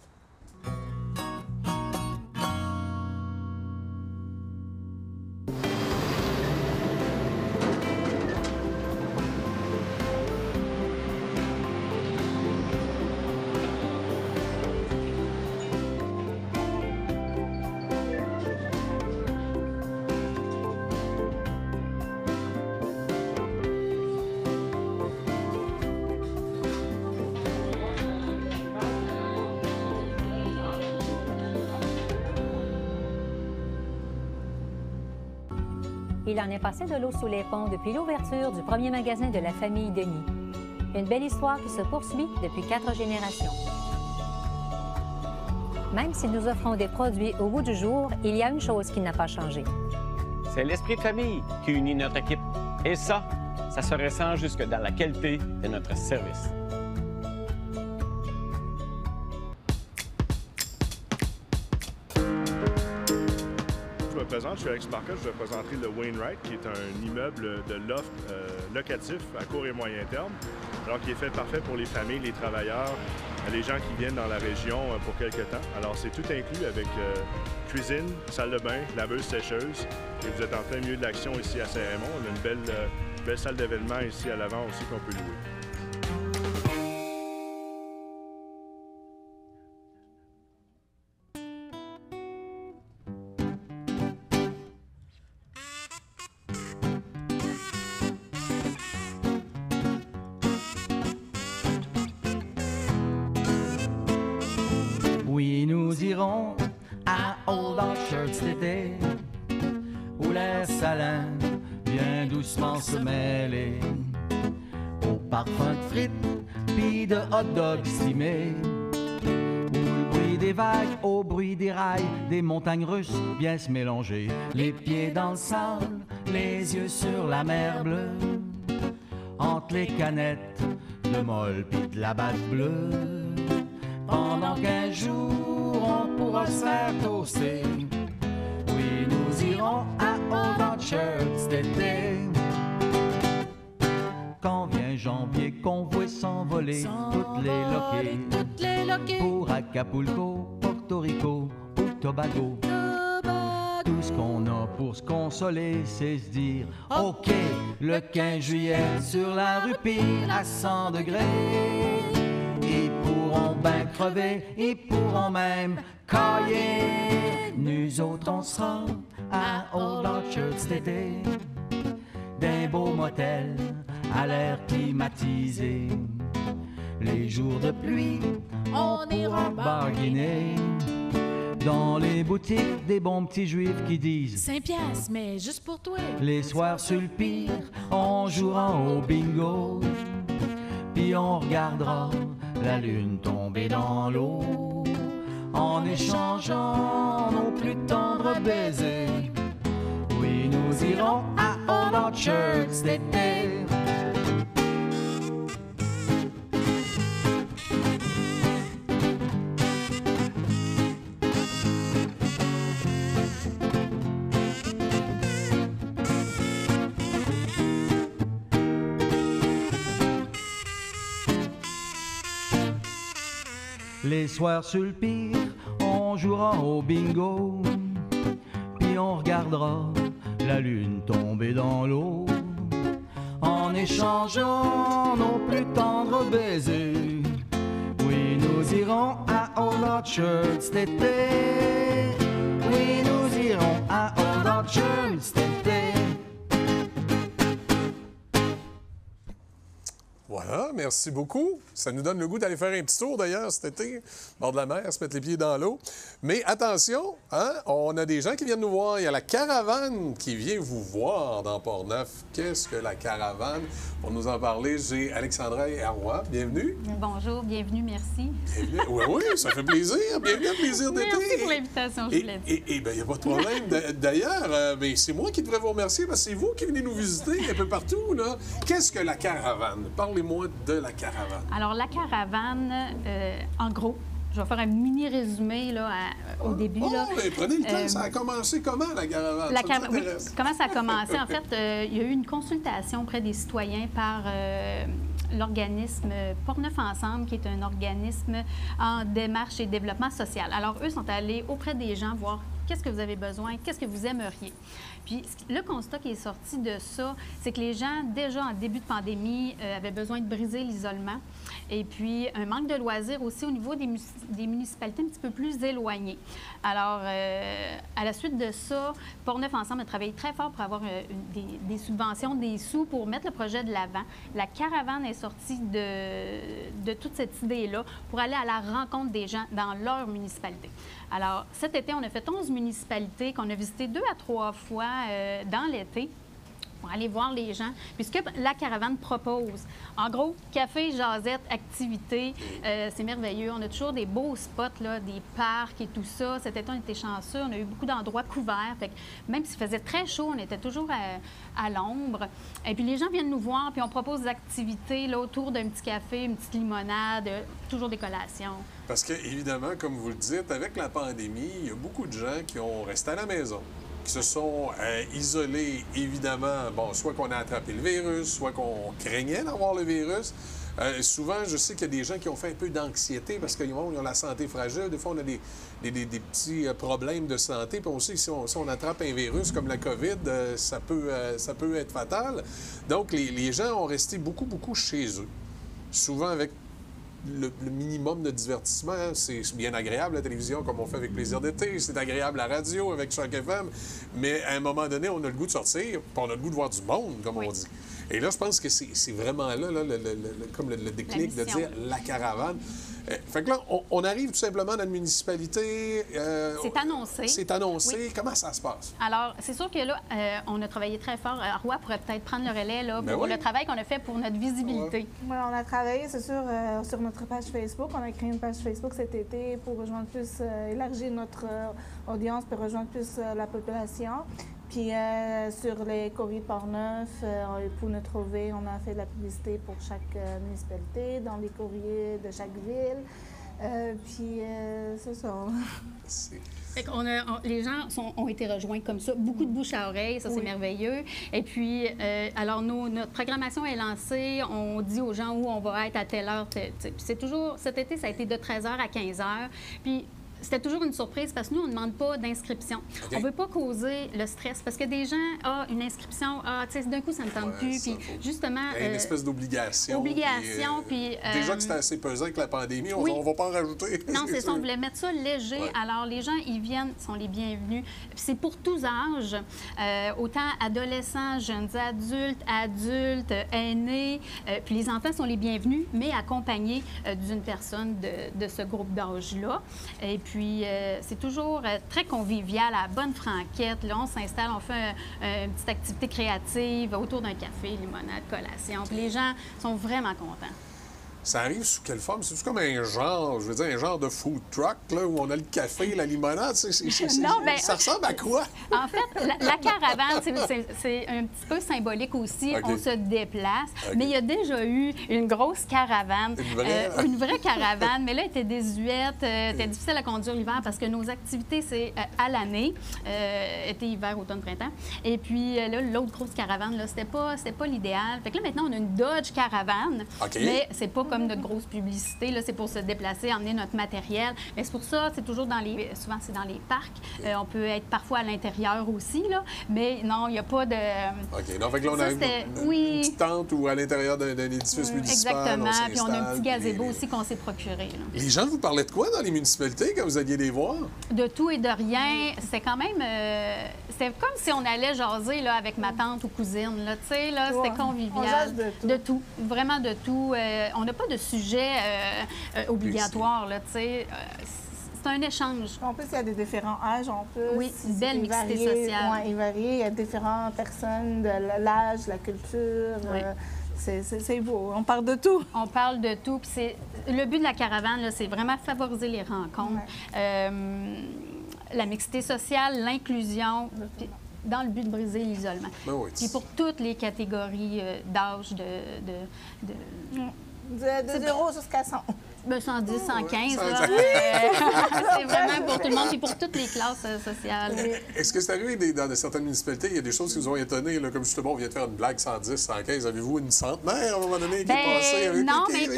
Il en est passé de l'eau sous les ponts depuis l'ouverture du premier magasin de la famille Denis. Une belle histoire qui se poursuit depuis 4 générations. Même si nous offrons des produits au goût du jour, il y a une chose qui n'a pas changé. C'est l'esprit de famille qui unit notre équipe. Et ça se ressent jusque dans la qualité de notre service. Je suis Alex Marcotte, je présenterai le Wainwright, qui est un immeuble de loft locatif à court et moyen terme, alors qui est fait parfait pour les familles, les travailleurs, les gens qui viennent dans la région pour quelque temps. Alors, c'est tout inclus avec cuisine, salle de bain, laveuse, sécheuse. Et vous êtes en plein milieu de l'action ici à Saint-Raymond. On a une belle salle d'événement ici à l'avant aussi qu'on peut louer. Oui, nous irons à Old Orchard cet été, où l'air salin vient doucement se mêler au parfum de frites pis de hot dogs stimés, où le bruit des vagues au bruit des rails des montagnes russes vient se mélanger, les pieds dans le sable, les yeux sur la mer bleue, entre les canettes de molle pis de la batte bleue. Pendant 15 jours, on pourra se faire toaster. Oui, nous irons à Old Orchard cet été. Quand vient janvier, qu'on voit s'envoler toutes les loquets pour Acapulco, Porto Rico ou Tobago. Tout ce qu'on a pour se consoler, c'est se dire OK, le 15 juillet sur la rue Pire à 100 degrés. Ils pourront bien crever, ils pourront même cailler. Nous autres, on sera à Old Orchard cet été, d'un beau motel à l'air climatisé. Les jours de pluie, on ira barguiner dans les boutiques des bons petits juifs qui disent 5 piastres, mais juste pour toi. Les soirs sur le pire, on jouera au bingo, puis on regardera la lune tomber dans l'eau en échangeant nos plus tendres baisers. Oui, nous irons à Old Orchard cet été. Les soirs sur le pire, on jouera au bingo, puis on regardera la lune tomber dans l'eau en échangeant nos plus tendres baisers. Oui, nous irons à Old Orchard cet été. Oui, nous irons à Old Orchard cet été. Voilà, merci beaucoup. Ça nous donne le goût d'aller faire un petit tour, d'ailleurs, cet été, bord de la mer, se mettre les pieds dans l'eau. Mais attention, hein, on a des gens qui viennent nous voir. Il y a la caravane qui vient vous voir dans Port-Neuf. Qu'est-ce que la caravane? Pour nous en parler, j'ai Alexandra Herroy. Bienvenue. Bonjour, bienvenue, merci. Bienvenue. Oui, oui, ça fait plaisir. Bienvenue à Plaisir d'été. Merci pour l'invitation, je vous l'ai dit. Eh bien, il n'y a pas de problème. D'ailleurs, mais c'est moi qui devrais vous remercier parce que c'est vous qui venez nous visiter un peu partout, là. Qu'est-ce que la caravane? Parlez-moi de la caravane. Alors, la caravane, en gros, je vais faire un mini résumé là, au début. Oh, là. Mais prenez le temps. Ça a commencé comment, la caravane? Oui. Comment ça a commencé? En fait, il y a eu une consultation auprès des citoyens par l'organisme Port-Neuf Ensemble, qui est un organisme en démarche et développement social. Alors, eux sont allés auprès des gens voir qu'est-ce que vous avez besoin, qu'est-ce que vous aimeriez. Puis le constat qui est sorti de ça, c'est que les gens, déjà en début de pandémie, avaient besoin de briser l'isolement. Et puis, un manque de loisirs aussi au niveau des municipalités un petit peu plus éloignées. Alors, à la suite de ça, Port-Neuf Ensemble a travaillé très fort pour avoir des subventions, des sous pour mettre le projet de l'avant. La caravane est sortie de toute cette idée-là pour aller à la rencontre des gens dans leur municipalité. Alors, cet été, on a fait 11 municipalités qu'on a visitées 2 à 3 fois dans l'été pour aller voir les gens. Puis ce que la caravane propose, en gros, café, jasette, activités, c'est merveilleux. On a toujours des beaux spots, là, des parcs et tout ça. Cet été, on était chanceux. On a eu beaucoup d'endroits couverts. Fait que même s'il faisait très chaud, on était toujours à l'ombre. Et puis les gens viennent nous voir, puis on propose des activités là, autour d'un petit café, une petite limonade, toujours des collations. Parce que, évidemment, comme vous le dites, avec la pandémie, il y a beaucoup de gens qui ont resté à la maison, qui se sont isolés, évidemment, bon, soit qu'on a attrapé le virus, soit qu'on craignait d'avoir le virus. Souvent, je sais qu'il y a des gens qui ont fait un peu d'anxiété parce qu'ils ont la santé fragile. Des fois, on a des petits problèmes de santé. Puis on sait que si on attrape un virus comme la COVID, ça peut être fatal. Donc, les gens ont resté beaucoup chez eux. Souvent avec le minimum de divertissement. C'est bien agréable, la télévision, comme on fait avec Plaisir d'été. C'est agréable, la radio, avec Choc FM. Mais à un moment donné, on a le goût de sortir, puis on a le goût de voir du monde, comme on dit. Et là, je pense que c'est vraiment là, comme le déclic de dire la caravane. Fait que là, on arrive tout simplement dans la municipalité. C'est annoncé. C'est annoncé. Oui. Comment ça se passe? Alors, c'est sûr que là, on a travaillé très fort. Roy pourrait peut-être prendre le relais là, pour le travail qu'on a fait pour notre visibilité. Ouais, on a travaillé, c'est sûr, sur notre page Facebook. On a créé une page Facebook cet été pour rejoindre plus, élargir notre audience pour rejoindre plus la population. Puis sur les courriers de Portneuf, pour nous trouver, on a fait de la publicité pour chaque municipalité, dans les courriers de chaque ville. Puis c'est ça. Fait les gens ont été rejoints comme ça. Beaucoup de bouche à oreille, ça c'est merveilleux. Et puis, alors notre programmation est lancée. On dit aux gens où on va être à telle heure. C'est toujours, cet été, ça a été de 13h à 15h. Puis, c'était toujours une surprise parce que nous, on ne demande pas d'inscription. Okay. On ne veut pas causer le stress parce que des gens, une inscription, tu sais, d'un coup, ça ne tente plus. Puis justement... Il y a une espèce d'obligation. Puis, déjà que c'était assez pesant avec la pandémie, on ne va pas en rajouter. Non, c'est ça. On voulait mettre ça léger. Ouais. Alors, les gens, ils viennent, sont les bienvenus. C'est pour tous âges, autant adolescents, jeunes adultes, aînés. Puis les enfants sont les bienvenus, mais accompagnés d'une personne de ce groupe d'âge-là. Et puis, c'est toujours très convivial, à la bonne franquette. Là, on s'installe, on fait une petite activité créative autour d'un café, limonade, collation. Puis les gens sont vraiment contents. Ça arrive sous quelle forme? C'est comme un genre, je veux dire, un genre de food truck, là, où on a le café, la limonade. Ça ressemble à quoi? En fait, la caravane, c'est un petit peu symbolique aussi. Okay. On se déplace. Okay. Mais il y a déjà eu une grosse caravane. Une vraie caravane, mais là, elle était désuète, était difficile à conduire l'hiver parce que nos activités, c'est à l'année, été, hiver, automne, printemps. Et puis là, l'autre grosse caravane, là, c'était pas l'idéal. Fait que là, maintenant, on a une Dodge Caravane, okay. Mais c'est pas comme notre grosse publicité, là, c'est pour se déplacer, emmener notre matériel. Mais c'est pour ça, c'est toujours souvent c'est dans les parcs. On peut être parfois à l'intérieur aussi, là, mais non, il n'y a pas de... OK. Donc, fait que là, on a une petite tente ou à l'intérieur d'un édifice municipal. Exactement. Puis on a un petit gazebo aussi qu'on s'est procuré. Là. Les gens vous parlaient de quoi dans les municipalités quand vous alliez les voir? De tout et de rien. C'était quand même... c'était comme si on allait jaser là, avec ma tante ou cousine. Là, tu sais, là, c'était convivial. De tout. Vraiment de tout. On n'a pas de sujet obligatoire, là, tu sais. C'est un échange. En plus, il y a des différents âges. En plus, oui, une belle mixité sociale. Oui, il varie. Il y a différentes personnes de l'âge, la culture. Oui. C'est beau. On parle de tout. On parle de tout. Puis le but de la caravane, c'est vraiment favoriser les rencontres. Ouais. La mixité sociale, l'inclusion, dans le but de briser l'isolement. Ben oui. Puis pour toutes les catégories d'âge, de 0 jusqu'à 100. 110, 115, là. C'est vraiment pour tout le monde et pour toutes les classes sociales. Est-ce que c'est arrivé dans certaines municipalités, il y a des choses qui nous ont étonné, là, comme justement, on vient de faire une blague 110, 115. Avez-vous une centenaire à un moment donné qui est passée? Avec non, mais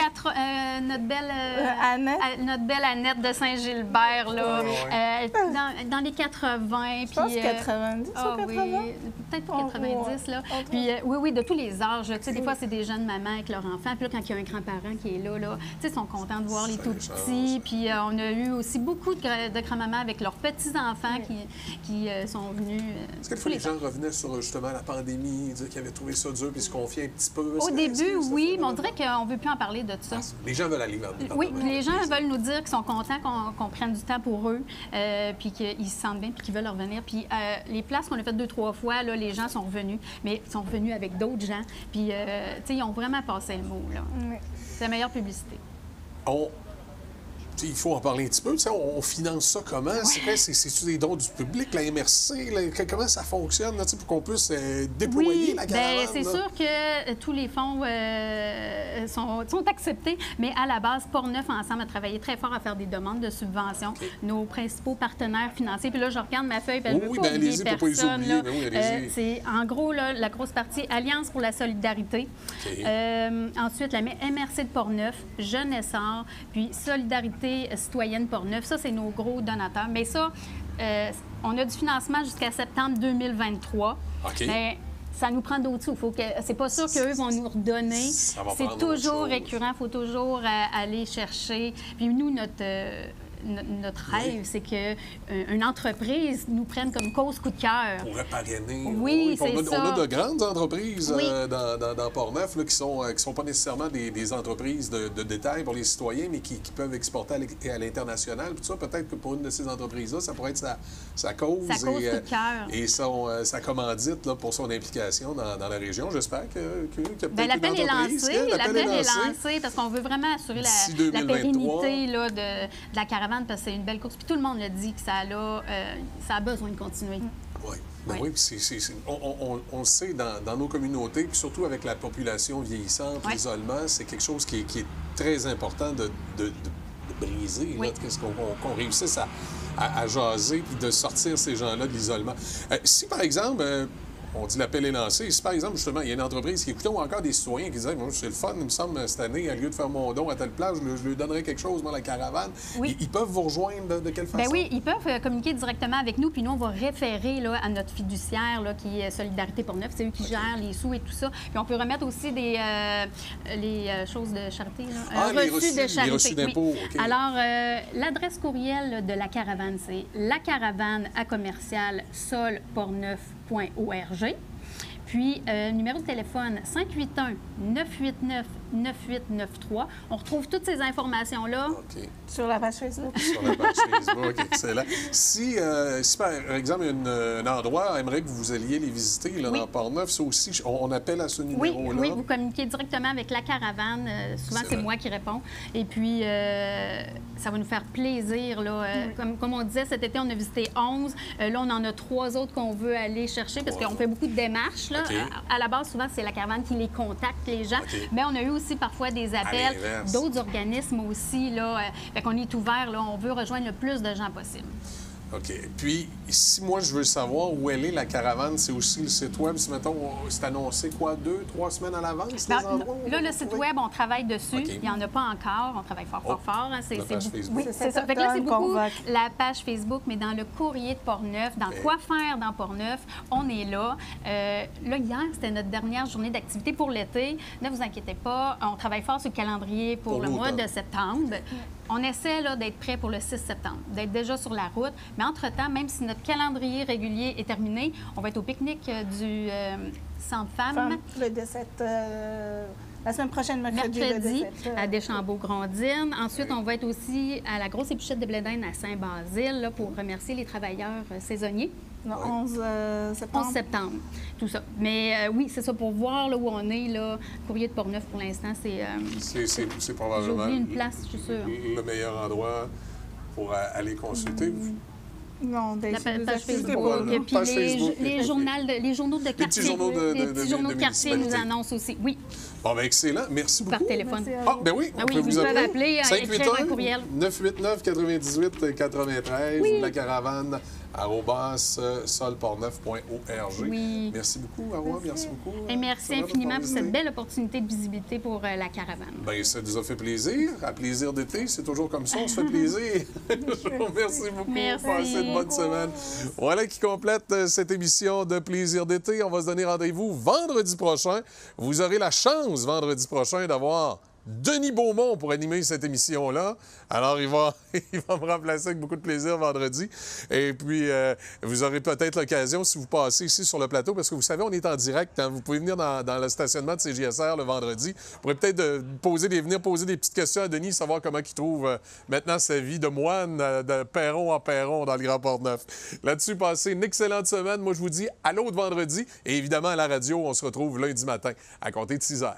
notre belle Annette de Saint-Gilbert, là, dans les 80. Je pense 90 ou 80? Oui, peut-être 90, là. Puis oui, de tous les âges. Tu sais, des fois, c'est des jeunes mamans avec leurs enfants. Puis là, quand il y a un grand-parent qui est là, tu sais, ils sont contents de voir les tout petits. Puis on a eu aussi beaucoup de grands-mamans avec leurs petits-enfants qui sont venus. Est-ce que des fois, les gens revenaient sur justement la pandémie, qu'ils avaient trouvé ça dur puis se confiaient un petit peu? Au début, oui, mais on dirait qu'on ne veut plus en parler de ça. Les gens veulent aller vers oui, les gens veulent nous dire qu'ils sont contents qu'on prenne du temps pour eux, puis qu'ils se sentent bien, puis qu'ils veulent revenir. Puis les places qu'on a faites 2-3 fois, là, les gens sont revenus, mais ils sont revenus avec d'autres gens. Puis, tu sais, ils ont vraiment passé le mot, là. Oui. C'est la meilleure publicité. il faut en parler un petit peu. On finance ça comment? Ouais. C'est-tu des dons du public, la MRC? Comment ça fonctionne là, pour qu'on puisse déployer la caravane? C'est sûr que tous les fonds sont acceptés, mais à la base, Portneuf Ensemble a travaillé très fort à faire des demandes de subventions. Okay. Nos principaux partenaires financiers, puis là, je regarde ma feuille, je ne veux pas oublier personne. C'est en gros là, la grosse partie Alliance pour la solidarité. Okay. Ensuite, la MRC de Portneuf, Jeune Essor, puis Solidarité citoyenne Portneuf. Ça, c'est nos gros donateurs. Mais ça, on a du financement jusqu'à septembre 2023. OK. Mais ça nous prend d'autres sous. C'est pas sûr qu'eux vont nous redonner. C'est toujours récurrent. Il faut toujours aller chercher. Puis nous, notre rêve, c'est qu'une entreprise nous prenne comme cause coup de cœur. Pour parrainer. Oui, c'est ça. On a de grandes entreprises dans Portneuf qui sont pas nécessairement des entreprises de détail pour les citoyens, mais qui peuvent exporter à l'international. Puis ça, peut-être que pour une de ces entreprises-là, ça pourrait être sa cause. Sa cause coup de cœur. Et sa commandite là, pour son implication dans la région. J'espère qu'il y a peut-être l'appel est lancé. L'appel est lancé parce qu'on veut vraiment assurer la pérennité là, de la caravane. Parce que c'est une belle course. Puis tout le monde le dit que ça a besoin de continuer. Oui. Ben oui, on le sait dans nos communautés, puis surtout avec la population vieillissante, l'isolement, c'est quelque chose qui est très important de briser. Qu'est-ce qu'on réussisse à jaser puis de sortir ces gens-là de l'isolement. Si, par exemple... on dit l'appel est lancé. Si, par exemple, justement, il y a une entreprise qui écoutait ou encore des citoyens qui disaient, moi, c'est le fun, il me semble, cette année, au lieu de faire mon don à telle place, je lui donnerais quelque chose, moi, la caravane. Oui. Ils peuvent vous rejoindre de quelle façon? Bien oui, ils peuvent communiquer directement avec nous, puis nous, on va référer là, à notre fiduciaire, là, qui est Solidarité Portneuf. C'est eux qui gèrent les sous et tout ça. Puis on peut remettre aussi les choses de charité. Là. Reçus de charité. Les reçus d'impôt. Oui. Alors, l'adresse courriel de la caravane, c'est lacaravane@solportneuf.org. Puis, numéro de téléphone 581-989-9893. On retrouve toutes ces informations-là. Sur la page Facebook. Sur la page Facebook, excellent. Si, par exemple, un endroit aimerait que vous alliez les visiter là, dans Portneuf, ça aussi, on appelle à ce numéro-là? Oui, vous communiquez directement avec la caravane. Souvent, c'est moi qui réponds. Et puis, ça va nous faire plaisir. Là. Comme on disait, cet été, on a visité 11. Là, on en a 3 autres qu'on veut aller chercher parce qu'on fait beaucoup de démarches. Là. À la base, souvent, c'est la caravane qui les contacte, les gens. Mais on a eu aussi parfois des appels d'autres organismes aussi. Là, fait qu'on est ouvert. Là, on veut rejoindre le plus de gens possible. OK. Puis, si moi, je veux savoir où elle est, la caravane, c'est aussi le site Web. Si, mettons, c'est annoncé, 2-3 semaines à l'avance, les endroits? Là, le site Web, on travaille dessus. Il n'y en a pas encore. On travaille fort. Hein. La page Facebook. Oui, c'est ça. Fait que là, c'est beaucoup la page Facebook, mais dans le courrier de Portneuf, dans Quoi faire dans Portneuf, on est là. Là, hier, c'était notre dernière journée d'activité pour l'été. Ne vous inquiétez pas, on travaille fort sur le calendrier pour le mois de septembre. On essaie d'être prêt pour le 6 septembre, d'être déjà sur la route. Mais entre-temps, même si notre calendrier régulier est terminé, on va être au pique-nique du Centre Femmes. Le 17, la semaine prochaine, mercredi le 17. À Deschambault-Grondines. Ensuite, on va être aussi à la grosse épluchette de blé d'Inde à Saint-Basile pour remercier les travailleurs saisonniers. Le 11 septembre. 11 septembre, tout ça. Mais oui, c'est ça, pour voir là, où on est, là, courrier de Portneuf, pour l'instant, c'est probablement une place, je suis sûre. Le meilleur endroit pour aller consulter. Non, la page Facebook. Puis les journaux de quartier. Les petits journaux de quartier nous annoncent aussi. Oui. Bon, bien, excellent. Merci beaucoup. Par téléphone. Ben oui, on peut vous appeler. 581-989-9893. Oui. La caravane @solportneuf.org. Oui. Merci beaucoup, Awa. Merci beaucoup. Et merci infiniment pour cette belle opportunité de visibilité pour la caravane. Bien, ça nous a fait plaisir. À plaisir d'été, c'est toujours comme ça, on se fait plaisir. Merci beaucoup. Merci. Passez une bonne semaine. Voilà qui complète cette émission de Plaisir d'été. On va se donner rendez-vous vendredi prochain. Vous aurez la chance, vendredi prochain, d'avoir Denis Beaumont pour animer cette émission-là. Alors, il va me remplacer avec beaucoup de plaisir vendredi. Et puis, vous aurez peut-être l'occasion, si vous passez ici sur le plateau, parce que vous savez, on est en direct. Hein, vous pouvez venir dans le stationnement de CJSR le vendredi. Vous pourrez peut-être venir poser des petites questions à Denis, savoir comment il trouve maintenant sa vie de moine, de perron en perron dans le Grand Portneuf. Là-dessus, passez une excellente semaine. Moi, je vous dis à l'autre vendredi. Et évidemment, à la radio, on se retrouve lundi matin à compter de 6 heures.